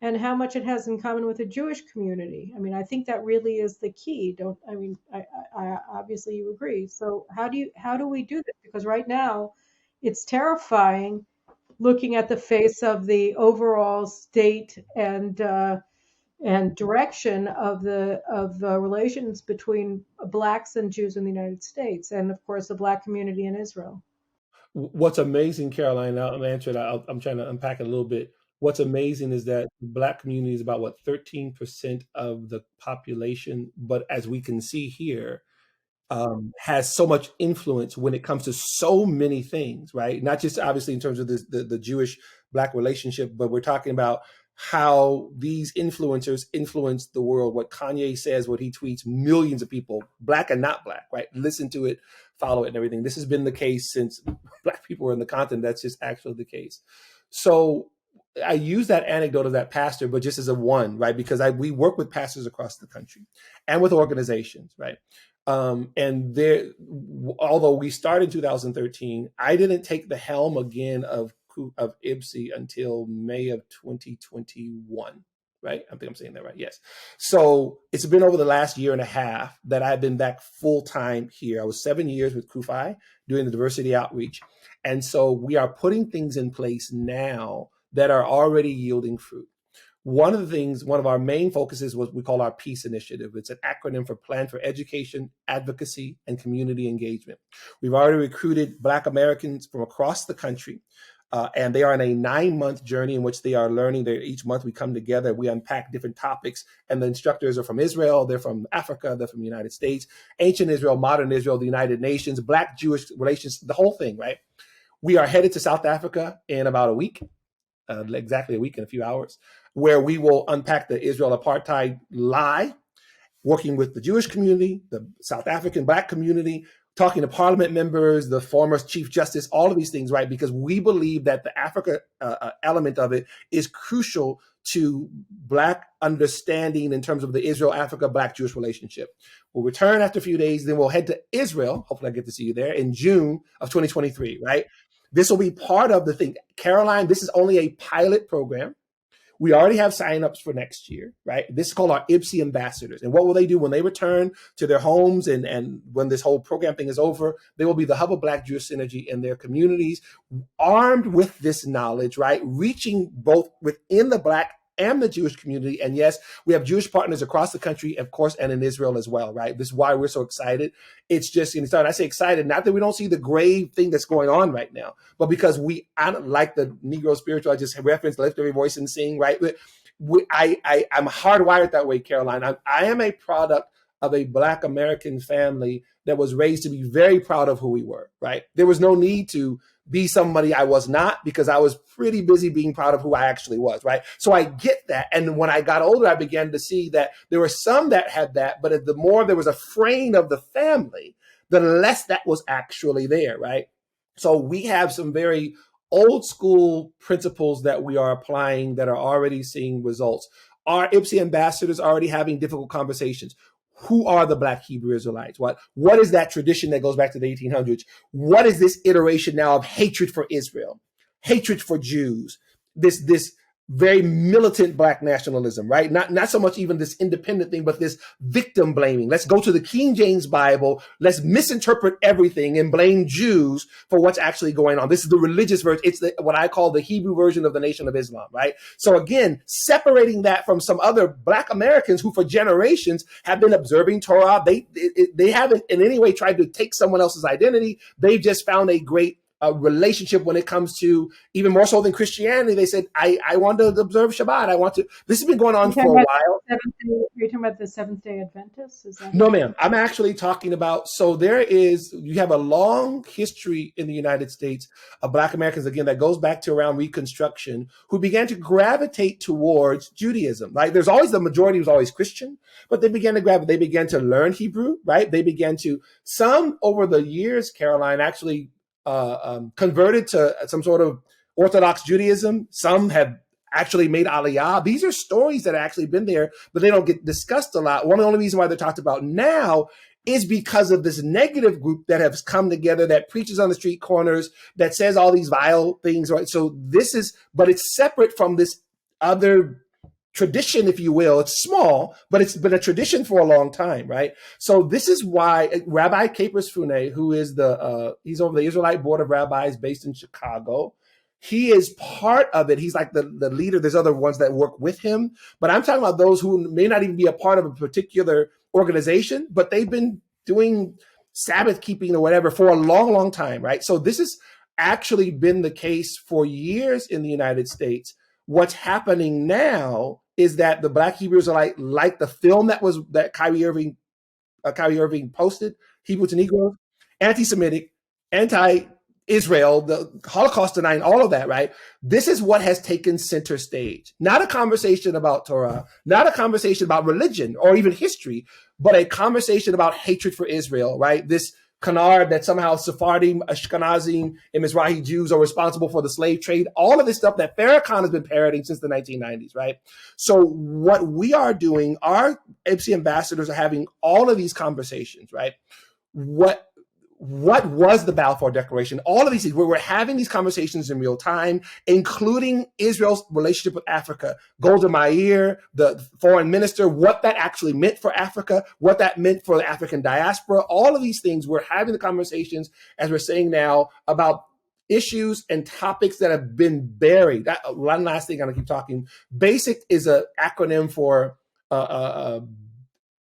and how much it has in common with the Jewish community. I mean, I think that really is the key. Don't I mean, I obviously you agree. So how do we do this? Because right now, it's terrifying looking at the face of the overall state and direction of the relations between blacks and Jews in the United States, and of course the black community in Israel. What's amazing, Caroline, I'll answer it. I'm trying to unpack it a little bit. What's amazing is that the Black community is about, what, 13% of the population. But as we can see here, has so much influence when it comes to so many things, right? Not just obviously in terms of the Jewish Black relationship, but we're talking about how these influencers influence the world. What Kanye says, what he tweets, millions of people, Black and not Black, right? Listen to it, follow it, and everything. This has been the case since Black people were in the continent. That's just actually the case. So I use that anecdote of that pastor, but just as a one, right? Because we work with pastors across the country and with organizations, right? And there, although we started in 2013, I didn't take the helm again of IBSI until May of 2021, right? I think I'm saying that right. Yes. So it's been over the last year and a half that I've been back full time here. I was 7 years with CUFI doing the diversity outreach. And so we are putting things in place now that are already yielding fruit. One of our main focuses was we call our PEACE initiative. It's an acronym for Plan for Education, Advocacy, and Community Engagement. We've already recruited Black Americans from across the country, and they are on a 9-month journey in which they are learning. Each month we come together, we unpack different topics, and the instructors are from Israel, they're from Africa, they're from the United States, ancient Israel, modern Israel, the United Nations, Black-Jewish relations, the whole thing, right? We are headed to South Africa in about a week. Exactly a week in a few hours, where we will unpack the Israel apartheid lie, working with the Jewish community, the South African Black community, talking to parliament members, the former Chief Justice, all of these things, right? Because we believe that the Africa element of it is crucial to Black understanding in terms of the Israel-Africa Black-Jewish relationship. We'll return after a few days, then we'll head to Israel. Hopefully I get to see you there in June of 2023, right? This will be part of the thing. Caroline, this is only a pilot program. We already have signups for next year, right? This is called our IBSI ambassadors. And what will they do when they return to their homes and when this whole program thing is over? They will be the hub of Black Jewish synergy in their communities, armed with this knowledge, right? Reaching both within the Black and the Jewish community. And yes, we have Jewish partners across the country, of course, and in Israel as well, right? This is why we're so excited. It's just, and I say excited, not that we don't see the grave thing that's going on right now, but because I don't like the Negro spiritual, I just referenced lift every voice and sing, right? I'm hardwired that way, Caroline. I am a product of a Black American family that was raised to be very proud of who we were, right? There was no need to be somebody I was not, because I was pretty busy being proud of who I actually was, right? So I get that. And when I got older, I began to see that there were some that had that, but the more there was a fraying of the family, the less that was actually there, right? So we have some very old school principles that we are applying that are already seeing results. Our IBSI ambassadors are already having difficult conversations. Who are the Black Hebrew Israelites? What is that tradition that goes back to the 1800s? What is this iteration now of hatred for Israel, hatred for Jews, this very militant Black nationalism, right? Not so much even this independent thing, but this victim blaming. Let's go to the King James Bible. Let's misinterpret everything and blame Jews for what's actually going on. This is the religious version. It's what I call the Hebrew version of the Nation of Islam, right? So again, separating that from some other Black Americans who for generations have been observing Torah. They haven't in any way tried to take someone else's identity. They've just found a great relationship when it comes to, even more so than Christianity. They said, I want to observe Shabbat. This has been going on for a while. Are you talking about the Seventh-day Adventists? Is that no, ma'am. I'm actually talking about, so you have a long history in the United States of Black Americans, again, that goes back to around Reconstruction, who began to gravitate towards Judaism, right? The majority was always Christian, but they began to learn Hebrew, right? Some over the years, Caroline, actually converted to some sort of Orthodox Judaism. Some have actually made Aliyah. These are stories that have actually been there, but they don't get discussed a lot. One of the only reasons why they're talked about now is because of this negative group that has come together, that preaches on the street corners, that says all these vile things, right? So but it's separate from this other tradition, if you will. It's small, but it's been a tradition for a long time, right? So this is why Rabbi Capers Fune, who is he's over the Israelite Board of Rabbis based in Chicago. He is part of it. He's like the leader. There's other ones that work with him, but I'm talking about those who may not even be a part of a particular organization, but they've been doing Sabbath keeping or whatever for a long, long time, right? So this has actually been the case for years in the United States. What's happening now is that the Black Hebrews are like the film that Kyrie Irving posted, Hebrew to Negroes, anti-Semitic, anti-Israel, the Holocaust denying, all of that, right? This is what has taken center stage. Not a conversation about Torah, not a conversation about religion or even history, but a conversation about hatred for Israel, right? This canard that somehow Sephardim, Ashkenazim, and Mizrahi Jews are responsible for the slave trade, all of this stuff that Farrakhan has been parroting since the 1990s, right? So what we are doing, our IPSI ambassadors are having all of these conversations, right? What was the Balfour Declaration? All of these things, where we're having these conversations in real time, including Israel's relationship with Africa, Golda Meir, the foreign minister, what that actually meant for Africa, what that meant for the African diaspora, all of these things, we're having the conversations, as we're saying now, about issues and topics that have been buried. One last thing, I'm gonna keep talking. BASIC is an acronym for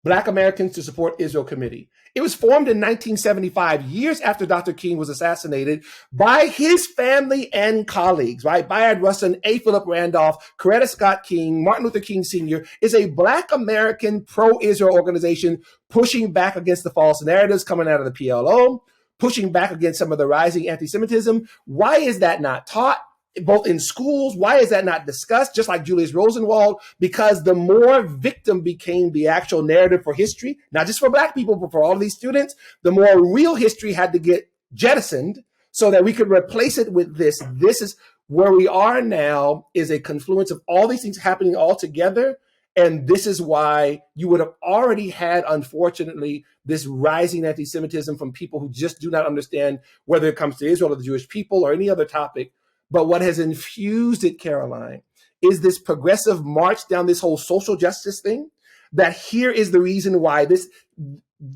Black Americans to Support Israel Committee. It was formed in 1975, years after Dr. King was assassinated, by his family and colleagues, right? Bayard Rustin, A. Philip Randolph, Coretta Scott King, Martin Luther King Sr. is a Black American pro-Israel organization pushing back against the false narratives coming out of the PLO, pushing back against some of the rising anti-Semitism. Why is that not taught? Both in schools, why is that not discussed? Just like Julius Rosenwald, because the more victim became the actual narrative for history, not just for Black people, but for all of these students, the more real history had to get jettisoned so that we could replace it with this. This is where we are now, is a confluence of all these things happening all together. And this is why you would have already had, unfortunately, this rising anti-Semitism from people who just do not understand whether it comes to Israel or the Jewish people or any other topic. But what has infused it, Caroline, is this progressive march down this whole social justice thing, that here is the reason why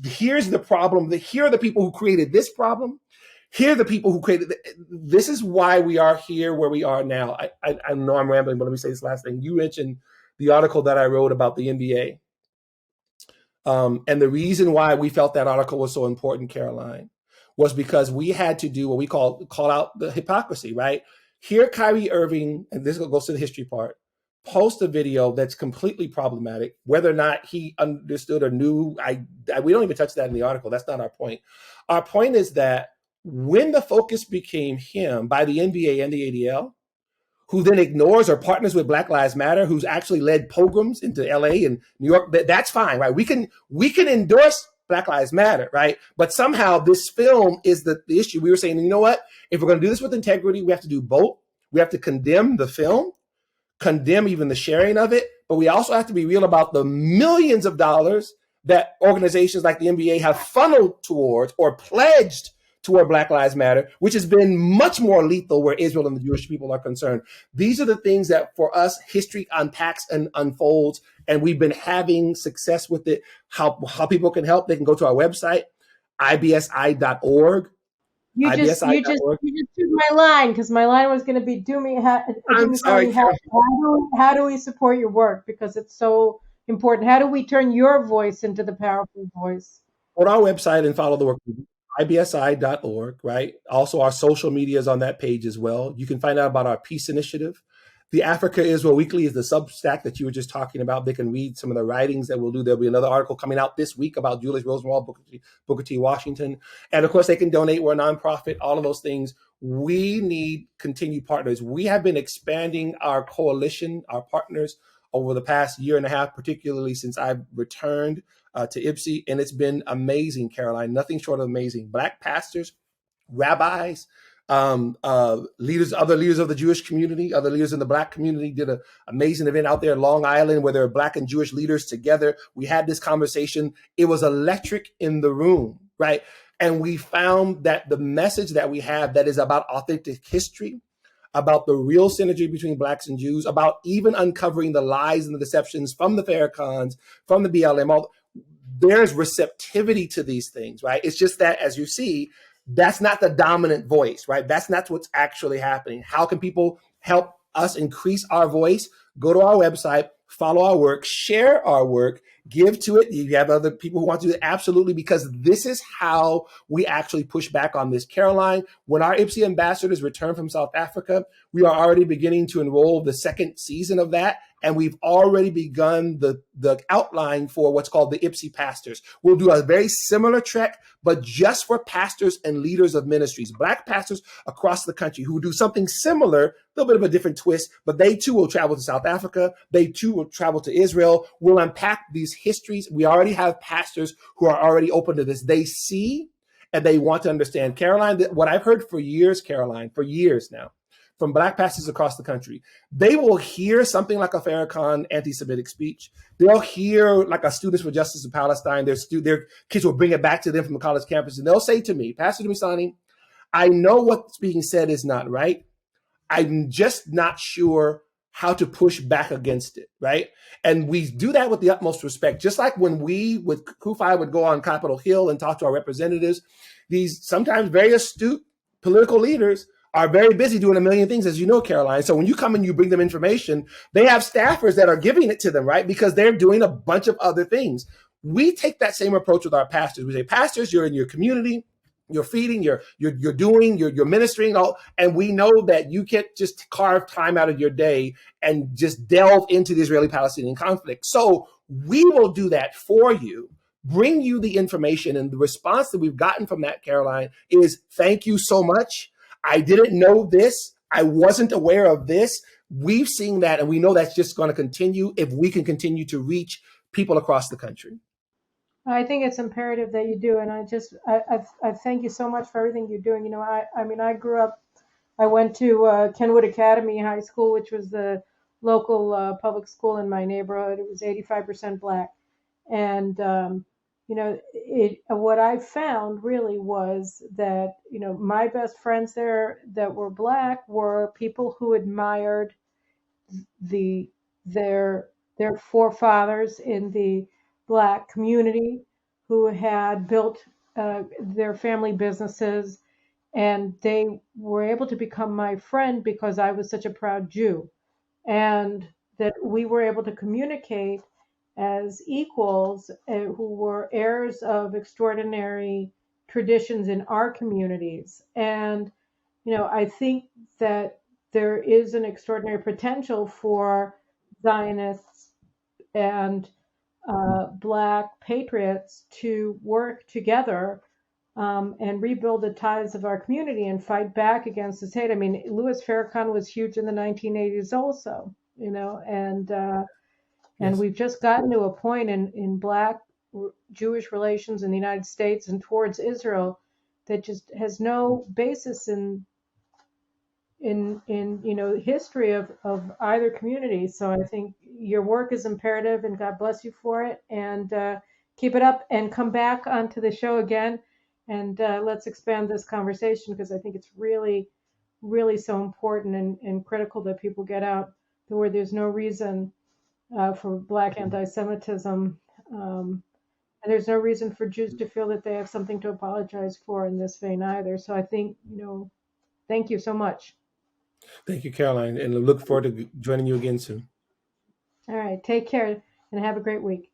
here's the problem, here are the people who created this problem, here are the people who created, this is why we are here where we are now. I know I'm rambling, but let me say this last thing. You mentioned the article that I wrote about the NBA. And the reason why we felt that article was so important, Caroline, was because we had to do what we call out the hypocrisy, right? Here, Kyrie Irving, and this goes to the history part, post a video that's completely problematic. Whether or not he understood or knew, we don't even touch that in the article. That's not our point. Our point is that when the focus became him by the NBA and the ADL, who then ignores or partners with Black Lives Matter, who's actually led pogroms into LA and New York, that's fine, right? We can endorse Black Lives Matter, right? But somehow this film is the issue. We were saying, you know what? If we're going to do this with integrity, we have to do both. We have to condemn the film, condemn even the sharing of it, but we also have to be real about the millions of dollars that organizations like the NBA have funneled towards or pledged toward Black Lives Matter, which has been much more lethal where Israel and the Jewish people are concerned. These are the things that for us, history unpacks and unfolds, and we've been having success with it. How people can help, they can go to our website, ibsi.org. You just took my line, because my line was going to be sorry, how do we support your work, because it's so important. How do we turn your voice into the powerful voice? On our website and follow the work, ibsi.org, right? Also, our social media is on that page as well. You can find out about our peace initiative. The Africa Israel Weekly is the Substack that you were just talking about. They can read some of the writings that we'll do. There'll be another article coming out this week about Julius Rosenwald, Booker T. Washington. And of course, they can donate. We're a nonprofit, all of those things. We need continued partners. We have been expanding our coalition, our partners, over the past year and a half, particularly since I've returned to IPSI. And it's been amazing, Caroline, nothing short of amazing. Black pastors, rabbis, other leaders of the Jewish community, other leaders in the Black community did an amazing event out there in Long Island where there are Black and Jewish leaders together. We had this conversation. It was electric in the room, right? And we found that the message that we have that is about authentic history, about the real synergy between blacks and Jews, about even uncovering the lies and the deceptions from the Farrakhan's, from the BLM. There's receptivity to these things, right? It's just that, as you see, that's not the dominant voice, right? That's not what's actually happening. How can people help us increase our voice? Go to our website, follow our work, share our work, give to it. You have other people who want to do it, absolutely, because this is how we actually push back on this. Caroline, when our IPSI ambassadors return from South Africa, we are already beginning to enroll the second season of that. And we've already begun the outline for what's called the IPSI pastors. We'll do a very similar trek, but just for pastors and leaders of ministries, Black pastors across the country who do something similar, a little bit of a different twist, but they too will travel to South Africa. They too will travel to Israel. We'll unpack these histories. We already have pastors who are already open to this. They see and they want to understand. Caroline, what I've heard for years, Caroline, for years now, from Black pastors across the country, they will hear something like a Farrakhan anti-Semitic speech. They'll hear like a Students for Justice in Palestine. Their kids will bring it back to them from the college campus, and they'll say to me, Pastor Dumisani, I know what's being said is not right. I'm just not sure how to push back against it, right? And we do that with the utmost respect. Just like when we, with Kufi, would go on Capitol Hill and talk to our representatives, these sometimes very astute political leaders are very busy doing a million things, as you know, Caroline. So when you come and you bring them information, they have staffers that are giving it to them, right? Because they're doing a bunch of other things. We take that same approach with our pastors. We say, pastors, you're in your community, you're feeding, you're doing, you're ministering, all, and we know that you can't just carve time out of your day and just delve into the Israeli-Palestinian conflict. So we will do that for you, bring you the information, and the response that we've gotten from that, Caroline, is thank you so much. I didn't know this. I wasn't aware of this. We've seen that, and we know that's just going to continue if we can continue to reach people across the country. I think it's imperative that you do, and I thank you so much for everything you're doing. You know, I mean, I grew up, I went to Kenwood Academy High School, which was the local public school in my neighborhood. It was 85% Black, and you know, what I found really was that, you know, my best friends there that were Black were people who admired the their forefathers in the Black community who had built their family businesses, and they were able to become my friend because I was such a proud Jew, and that we were able to communicate as equals who were heirs of extraordinary traditions in our communities. And, you know, I think that there is an extraordinary potential for Zionists and Black patriots to work together and rebuild the ties of our community and fight back against this hate. I mean, Louis Farrakhan was huge in the 1980s also, you know, and Yes. we've just gotten to a point in Black Jewish relations in the United States and towards Israel that just has no basis in you know, history of either community. So I think your work is imperative, and God bless you for it, and keep it up and come back onto the show again, and let's expand this conversation, because I think it's really so important and critical that people get out the word. There's no reason for Black anti-Semitism, and there's no reason for Jews to feel that they have something to apologize for in this vein either. So I think, you know, thank you so much. Thank you, Caroline, and I look forward to joining you again soon. All right, take care and have a great week.